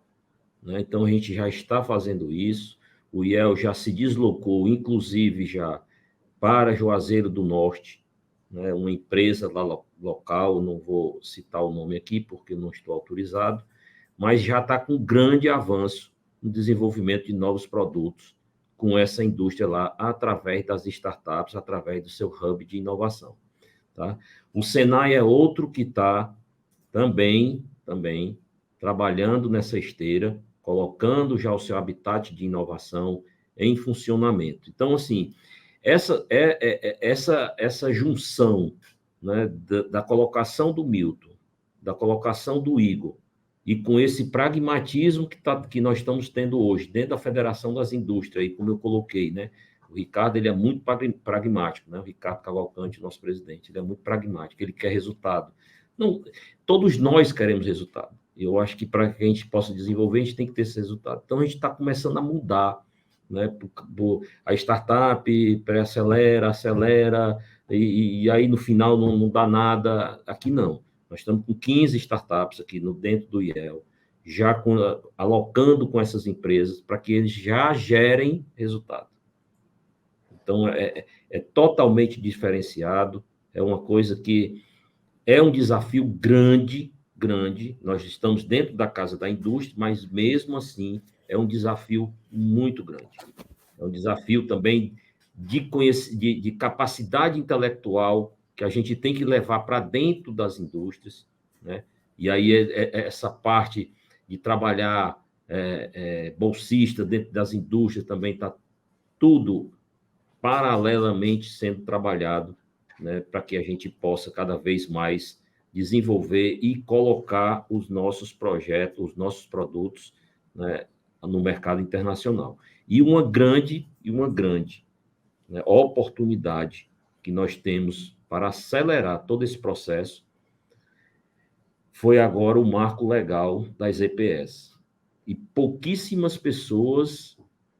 né? Então, a gente já está fazendo isso, o IEL já se deslocou, inclusive, já para Juazeiro do Norte, né, uma empresa lá local, não vou citar o nome aqui porque não estou autorizado, mas já está com grande avanço no desenvolvimento de novos produtos com essa indústria lá, através das startups, através do seu hub de inovação. Tá? O Senai é outro que está também trabalhando nessa esteira, colocando já o seu habitat de inovação em funcionamento. Então, assim, essa junção, né, da colocação do Milton, da colocação do Igor, e com esse pragmatismo que nós estamos tendo hoje, dentro da Federação das Indústrias, aí, como eu coloquei, né? O Ricardo, ele é muito pragmático, né? O Ricardo Cavalcante, nosso presidente, ele é muito pragmático, ele quer resultado. Não, todos nós queremos resultado. Eu acho que para que a gente possa desenvolver, a gente tem que ter esse resultado. Então, a gente está começando a mudar, né? A startup pré-acelera, acelera, e aí no final não dá nada. Aqui não. Nós estamos com 15 startups aqui dentro do IEL, já alocando com essas empresas para que eles já gerem resultado. Então, é totalmente diferenciado, é uma coisa que é um desafio grande. Nós estamos dentro da casa da indústria, mas mesmo assim é um desafio muito grande. É um desafio também de capacidade intelectual que a gente tem que levar para dentro das indústrias, né? E aí essa parte de trabalhar bolsista dentro das indústrias também está tudo paralelamente sendo trabalhado, né, para que a gente possa cada vez mais desenvolver e colocar os nossos projetos, os nossos produtos, né, no mercado internacional. E uma grande, né, oportunidade que nós temos para acelerar todo esse processo foi agora o marco legal das EPS. E pouquíssimas pessoas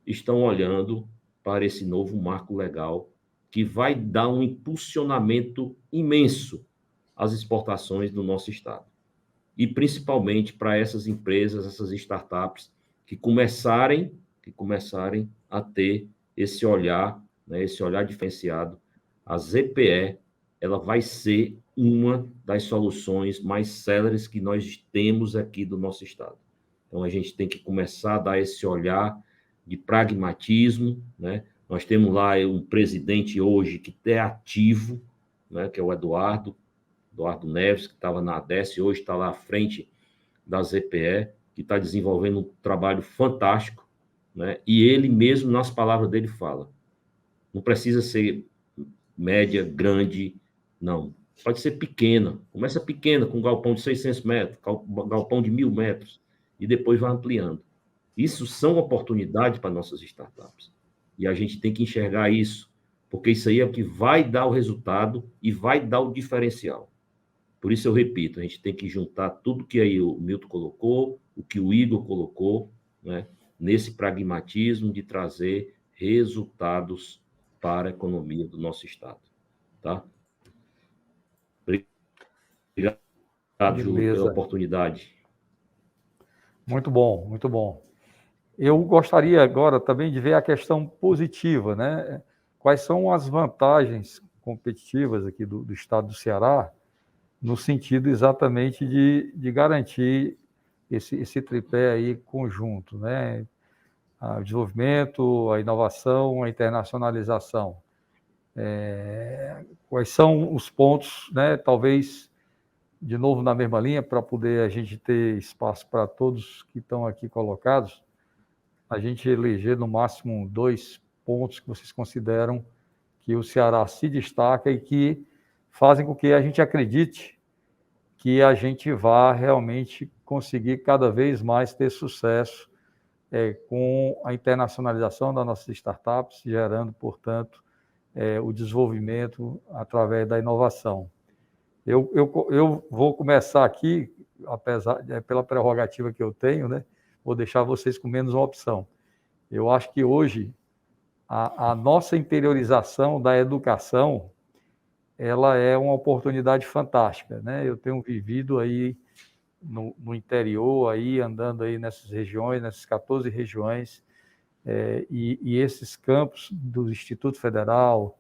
estão olhando para esse novo marco legal que vai dar um impulsionamento imenso às exportações do nosso estado. E principalmente para essas empresas, essas startups que começarem a ter esse olhar, né, esse olhar diferenciado. A ZPE, ela vai ser uma das soluções mais céleres que nós temos aqui do nosso estado. Então, a gente tem que começar a dar esse olhar de pragmatismo, né? Nós temos lá um presidente hoje que é ativo, né, que é o Eduardo Neves, que estava na ADES e hoje está lá à frente da ZPE, que está desenvolvendo um trabalho fantástico, né? E ele mesmo, nas palavras dele, fala, não precisa ser média, grande, não. Pode ser pequena. Começa pequena, com um galpão de 600 metros, galpão de 1.000 metros, e depois vai ampliando. Isso são oportunidades para nossas startups. E a gente tem que enxergar isso, porque isso aí é o que vai dar o resultado e vai dar o diferencial. Por isso eu repito, a gente tem que juntar tudo que aí o Milton colocou, o que o Igor colocou, né, nesse pragmatismo de trazer resultados para a economia do nosso estado. Tá? Obrigado, Júlio, pela oportunidade. Muito bom, muito bom. Eu gostaria agora também de ver a questão positiva, né? Quais são as vantagens competitivas aqui do estado do Ceará, no sentido exatamente de garantir esse tripé aí conjunto, né? O desenvolvimento, a inovação, a internacionalização. Quais são os pontos, né? Talvez, de novo, na mesma linha, para poder a gente ter espaço para todos que estão aqui colocados, a gente eleger no máximo 2 pontos que vocês consideram que o Ceará se destaca e que fazem com que a gente acredite que a gente vá realmente conseguir cada vez mais ter sucesso com a internacionalização das nossas startups, gerando, portanto, o desenvolvimento através da inovação. Eu vou começar aqui, apesar pela prerrogativa que eu tenho, né? Vou deixar vocês com menos uma opção. Eu acho que hoje a nossa interiorização da educação, ela é uma oportunidade fantástica, né? Eu tenho vivido aí no interior, aí andando aí nessas regiões, nessas 14 regiões, e esses campos do Instituto Federal,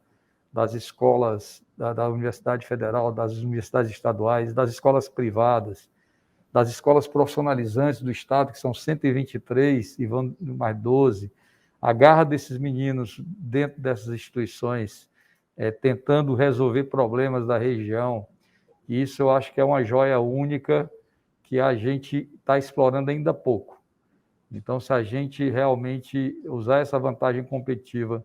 das escolas da Universidade Federal, das universidades estaduais, das escolas privadas, das escolas profissionalizantes do Estado, que são 123 e vão mais 12, a garra desses meninos dentro dessas instituições, tentando resolver problemas da região. E isso eu acho que é uma joia única que a gente está explorando ainda pouco. Então, se a gente realmente usar essa vantagem competitiva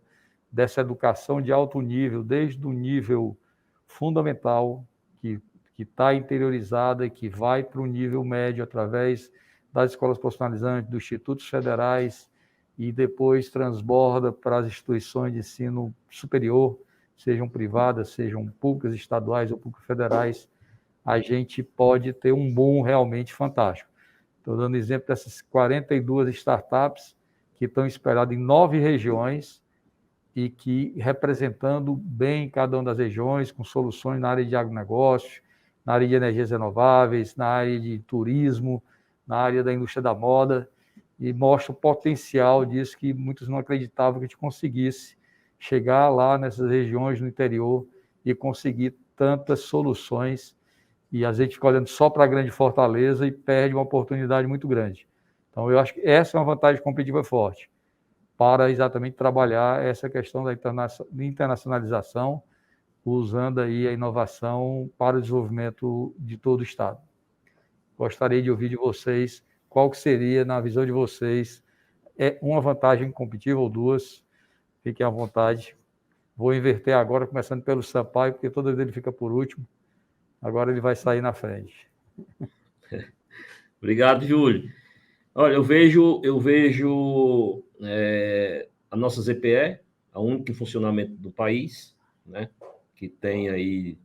dessa educação de alto nível, desde o nível fundamental, que está interiorizada e que vai para o nível médio através das escolas profissionalizantes, dos institutos federais, e depois transborda para as instituições de ensino superior, sejam privadas, sejam públicas, estaduais ou públicas federais, a gente pode ter um boom realmente fantástico. Estou dando exemplo dessas 42 startups que estão espalhadas em 9 regiões e que representando bem cada uma das regiões, com soluções na área de agronegócio, na área de energias renováveis, na área de turismo, na área da indústria da moda, e mostra o potencial disso que muitos não acreditavam que a gente conseguisse chegar lá nessas regiões no interior e conseguir tantas soluções, e a gente fica olhando só para a grande Fortaleza e perde uma oportunidade muito grande. Então, eu acho que essa é uma vantagem competitiva forte, para exatamente trabalhar essa questão da internacionalização, usando aí a inovação para o desenvolvimento de todo o Estado. Gostaria de ouvir de vocês qual que seria, na visão de vocês, uma vantagem competitiva ou duas Fiquem à vontade. Vou inverter agora, começando pelo Sampaio, porque toda vez ele fica por último. Agora ele vai sair na frente. Obrigado, Júlio. Olha, eu vejo a nossa ZPE, a única em funcionamento do país, né? Que tem aí,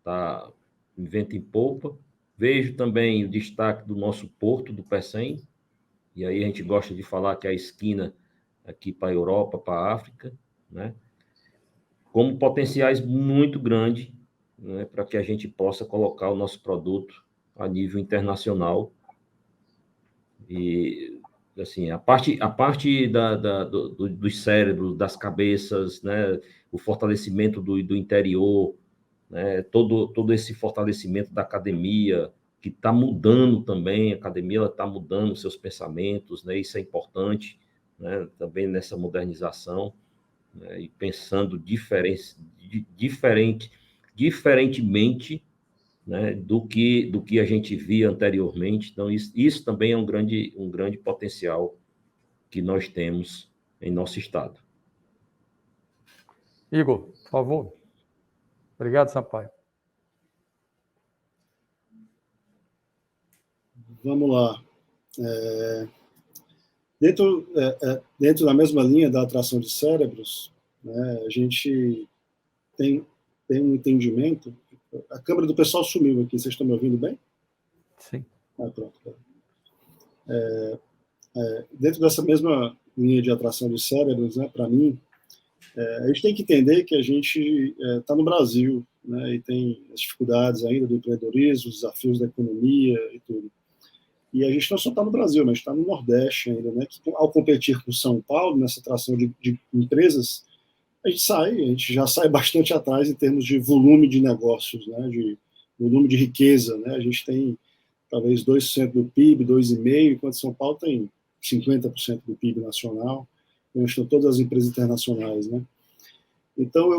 tá em vento em popa. Vejo também o destaque do nosso porto do Pecém, e aí a gente gosta de falar que é a esquina aqui para a Europa, para a África, né? Como potenciais muito grandes, né, para que a gente possa colocar o nosso produto a nível internacional. E, assim, a parte dos cérebros, das cabeças, né, o fortalecimento do interior, né, todo esse fortalecimento da academia, que está mudando também, a academia está mudando seus pensamentos, né, isso é importante, né, também nessa modernização, né, e pensando diferentemente, né, do que a gente via anteriormente. Então, isso também é um grande potencial que nós temos em nosso estado. Igor, por favor. Obrigado, Sampaio. Vamos lá. Dentro da mesma linha da atração de cérebros, né, a gente tem um entendimento. A câmera do pessoal sumiu aqui, vocês estão me ouvindo bem? Sim. Pronto. Dentro dessa mesma linha de atração de cérebros, né, para mim, a gente tem que entender que a gente está no Brasil, né, e tem as dificuldades ainda do empreendedorismo, os desafios da economia e tudo. E a gente não só está no Brasil, mas está no Nordeste ainda, né, que ao competir com São Paulo, nessa atração de empresas, a gente já sai bastante atrás em termos de volume de negócios, né, de volume de riqueza, né, a gente tem talvez 2% do PIB, 2,5%, enquanto São Paulo tem 50% do PIB nacional, onde estão todas as empresas internacionais, né. Então,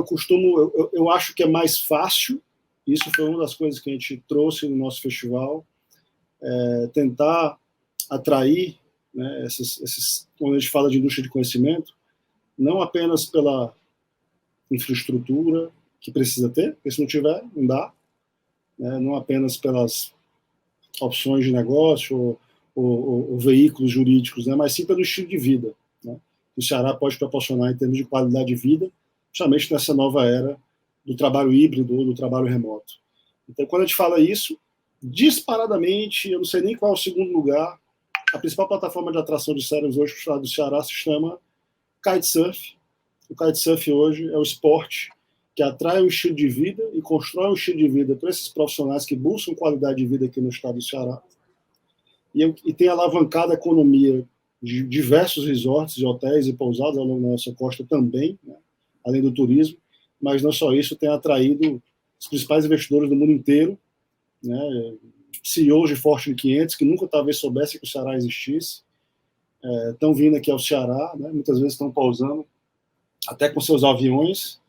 eu acho que é mais fácil, isso foi uma das coisas que a gente trouxe no nosso festival, tentar atrair, né, quando a gente fala de indústria de conhecimento, não apenas pela infraestrutura que precisa ter, porque se não tiver, não dá, né, não apenas pelas opções de negócio ou veículos jurídicos, né, mas sim pelo estilo de vida, né, que o Ceará pode proporcionar em termos de qualidade de vida, principalmente nessa nova era do trabalho híbrido ou do trabalho remoto. Então, quando a gente fala isso, disparadamente, eu não sei nem qual é o segundo lugar, a principal plataforma de atração de cérebros hoje para o estado do Ceará se chama Kitesurf. O Kitesurf hoje é o esporte que atrai um estilo de vida e constrói um estilo de vida para esses profissionais que buscam qualidade de vida aqui no estado do Ceará. E tem alavancado a economia de diversos resorts, hotéis e pousadas ao longo da nossa costa também, né, além do turismo, mas não só isso, tem atraído os principais investidores do mundo inteiro, né, CEOs de Fortune 500 que nunca talvez soubessem que o Ceará existisse, estão vindo aqui ao Ceará, né, muitas vezes estão pausando até com seus aviões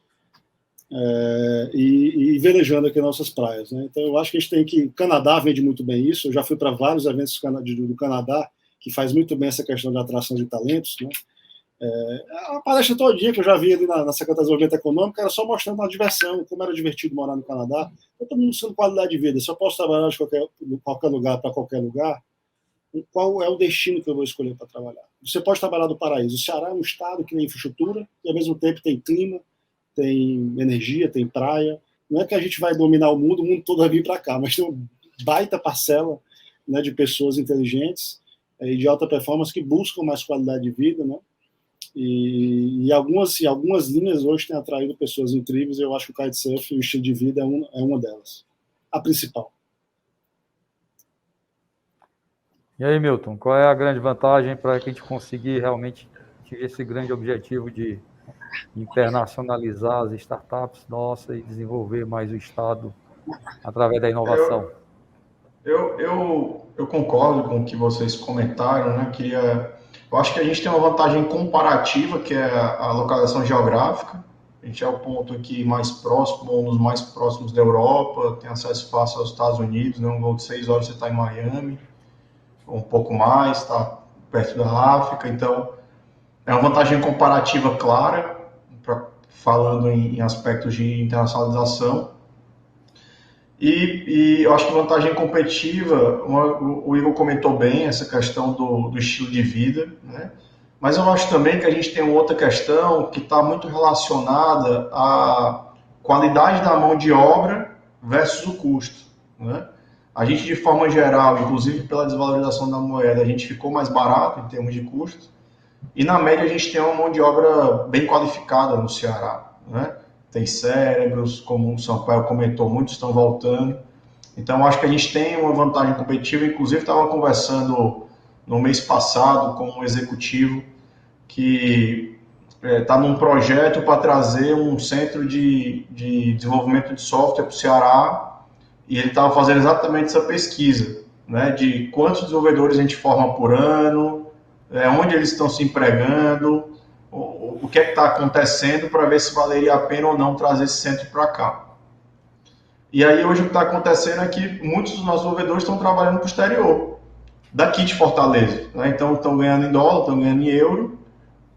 e velejando aqui nas nossas praias, né. Então eu acho que a gente tem que... O Canadá vende muito bem isso, eu já fui para vários eventos do Canadá que faz muito bem essa questão de atração de talentos, né. A palestra todo dia que eu já vi ali na Secretaria de Desenvolvimento Econômico era só mostrando a diversão, como era divertido morar no Canadá. Eu estou buscando qualidade de vida. Se eu posso trabalhar de qualquer lugar para qualquer lugar, qual é o destino que eu vou escolher para trabalhar? Você pode trabalhar do paraíso. O Ceará é um estado que tem infraestrutura e, ao mesmo tempo, tem clima, tem energia, tem praia. Não é que a gente vai dominar o mundo todo vai vir para cá, mas tem uma baita parcela, né, de pessoas inteligentes e de alta performance que buscam mais qualidade de vida, né? E algumas linhas hoje têm atraído pessoas incríveis, e eu acho que o kitesurf e o estilo de vida é uma delas. A principal. E aí, Milton, qual é a grande vantagem para que a gente conseguir realmente atingir esse grande objetivo de internacionalizar as startups nossas e desenvolver mais o Estado através da inovação? Eu concordo com o que vocês comentaram, né? Eu acho que a gente tem uma vantagem comparativa, que é a localização geográfica. A gente é o ponto aqui mais próximo, um dos mais próximos da Europa, tem acesso fácil aos Estados Unidos, né? Um voo de 6 horas você está em Miami, ou um pouco mais, está perto da África. Então, é uma vantagem comparativa clara. falando em aspectos de internacionalização. E eu acho que vantagem competitiva, o Igor comentou bem essa questão do estilo de vida, né? Mas eu acho também que a gente tem uma outra questão que está muito relacionada à qualidade da mão de obra versus o custo, né? A gente, de forma geral, inclusive pela desvalorização da moeda, a gente ficou mais barato em termos de custo. E, na média, a gente tem uma mão de obra bem qualificada no Ceará, né? Tem cérebros, como o Sampaio comentou, muitos estão voltando. Então, acho que a gente tem uma vantagem competitiva. Inclusive, estava conversando no mês passado com um executivo que está num projeto para trazer um centro de desenvolvimento de software para o Ceará, e ele estava fazendo exatamente essa pesquisa, né, de quantos desenvolvedores a gente forma por ano, onde eles estão se empregando, o que é que está acontecendo para ver se valeria a pena ou não trazer esse centro para cá. E aí hoje o que está acontecendo é que muitos dos nossos desenvolvedores estão trabalhando para o exterior, daqui de Fortaleza, né? Então estão ganhando em dólar, estão ganhando em euro,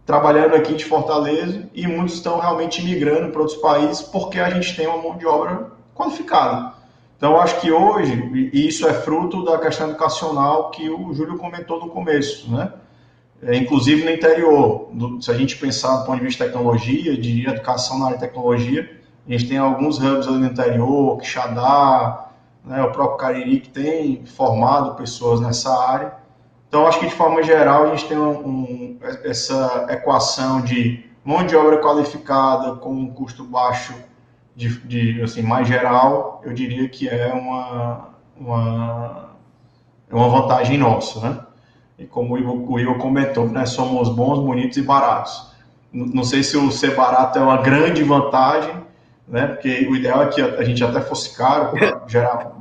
trabalhando aqui de Fortaleza, e muitos estão realmente migrando para outros países porque a gente tem uma mão de obra qualificada. Então, eu acho que hoje, e isso é fruto da questão educacional que o Júlio comentou no começo, né? Inclusive no interior, se a gente pensar do ponto de vista de tecnologia, de educação na área de tecnologia, a gente tem alguns hubs ali no interior, Quixadá, né, o próprio Cariri, que tem formado pessoas nessa área. Então, acho que de forma geral, a gente tem essa equação de mão de obra qualificada com um custo baixo, assim, mais geral, eu diria que é uma vantagem nossa, né? E como o Igor comentou, né, somos bons, bonitos e baratos. Não sei se o ser barato é uma grande vantagem, né? Porque o ideal é que a gente até fosse caro para gerar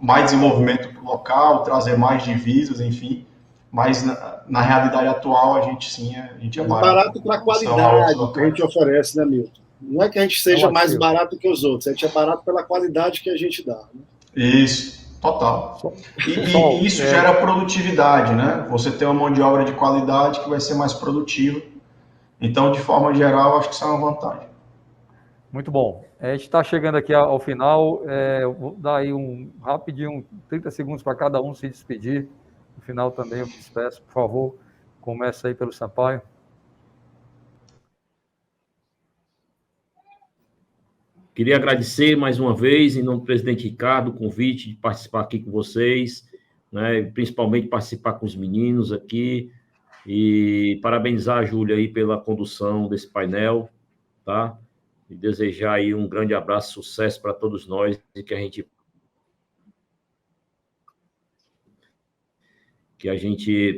mais desenvolvimento para o local, trazer mais divisas, enfim. Mas na realidade atual a gente é barato para a qualidade que a gente oferece, né, Milton? Não é que a gente seja mais barato que os outros, a gente é barato pela qualidade que a gente dá, né? Isso, total. E isso gera produtividade, né? Você tem uma mão de obra de qualidade que vai ser mais produtiva. Então, de forma geral, acho que isso é uma vantagem. Muito bom. A gente está chegando aqui ao final. Eu vou dar aí rapidinho, 30 segundos para cada um se despedir. No final também eu me despeço, por favor. Começa aí pelo Sampaio. Queria agradecer mais uma vez, em nome do presidente Ricardo, o convite de participar aqui com vocês, né, principalmente participar com os meninos aqui, e parabenizar a Júlia aí pela condução desse painel, tá? E desejar aí um grande abraço, sucesso para todos nós, e que a gente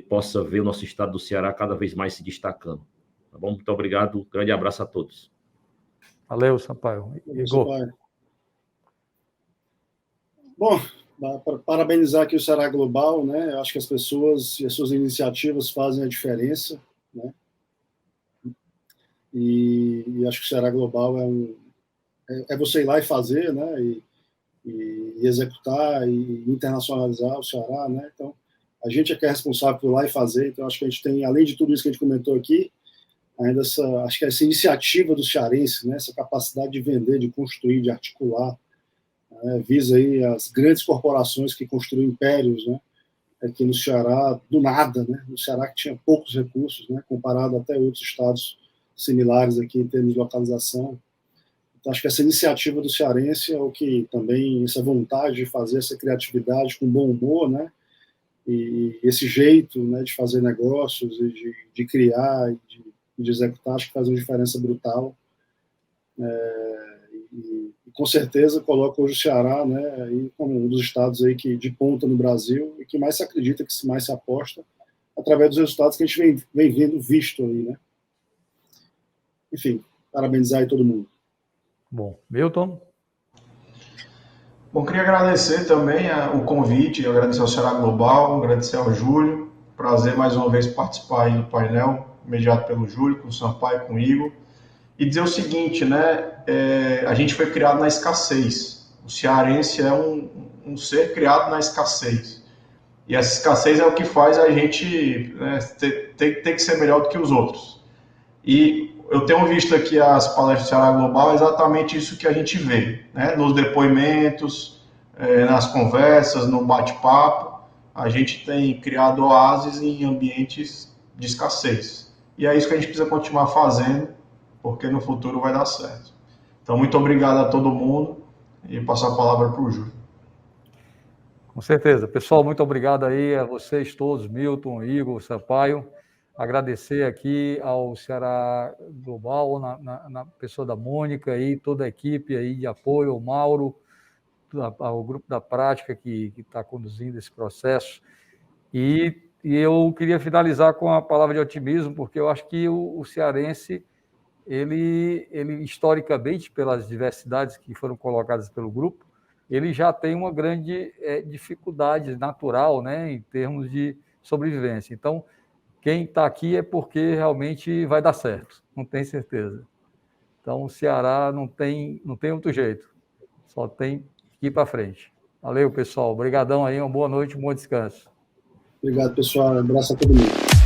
possa ver o nosso estado do Ceará cada vez mais se destacando. Tá bom? Muito obrigado, grande abraço a todos. Valeu, Sampaio. Igor. Bom, para parabenizar aqui o Ceará Global, né? Eu acho que as pessoas e as suas iniciativas fazem a diferença, né? E acho que o Ceará Global é você ir lá e fazer, né? E executar e internacionalizar o Ceará, né? Então, a gente é que é responsável por ir lá e fazer. Então, acho que a gente tem, além de tudo isso que a gente comentou aqui, ainda acho que essa iniciativa do cearense, né, essa capacidade de vender, de construir, de articular, né, visa aí as grandes corporações que construíram impérios, né, aqui no Ceará, do nada, né, no Ceará que tinha poucos recursos, né, comparado até outros estados similares aqui em termos de localização. Então, acho que essa iniciativa do cearense é o que também, essa vontade de fazer essa criatividade com bom humor, né, e esse jeito, né, de fazer negócios e de criar e de executar, acho que faz uma diferença brutal. E com certeza coloca hoje o Ceará, né, aí como um dos estados aí de ponta no Brasil e que mais se acredita, que mais se aposta, através dos resultados que a gente vem vendo visto aí, né. Enfim, parabenizar aí todo mundo. Bom, Milton? Bom, queria agradecer também o convite, agradecer ao Ceará Global, agradecer ao Júlio, prazer mais uma vez participar aí do painel, mediado pelo Júlio, com o Sampaio, com o Igor, e dizer o seguinte, né, a gente foi criado na escassez, o cearense é um ser criado na escassez, e essa escassez é o que faz a gente, né, ter que ser melhor do que os outros, e eu tenho visto aqui as palestras do Ceará Global, é exatamente isso que a gente vê, né? Nos depoimentos, nas conversas, no bate-papo, a gente tem criado oásis em ambientes de escassez. E é isso que a gente precisa continuar fazendo, porque no futuro vai dar certo. Então, muito obrigado a todo mundo e passo a palavra para o Júlio. Com certeza. Pessoal, muito obrigado aí a vocês todos, Milton, Igor, Sampaio. Agradecer aqui ao Ceará Global, na pessoa da Mônica e toda a equipe aí de apoio, ao Mauro, ao grupo da prática que está conduzindo esse processo. E eu queria finalizar com a palavra de otimismo, porque eu acho que o cearense, ele historicamente, pelas diversidades que foram colocadas pelo grupo, ele já tem uma grande dificuldade natural, né, em termos de sobrevivência. Então, quem está aqui é porque realmente vai dar certo, não tem certeza. Então, o Ceará não tem outro jeito, só tem que ir para frente. Valeu, pessoal. Obrigadão aí, uma boa noite, um bom descanso. Obrigado, pessoal. Um abraço a todo mundo.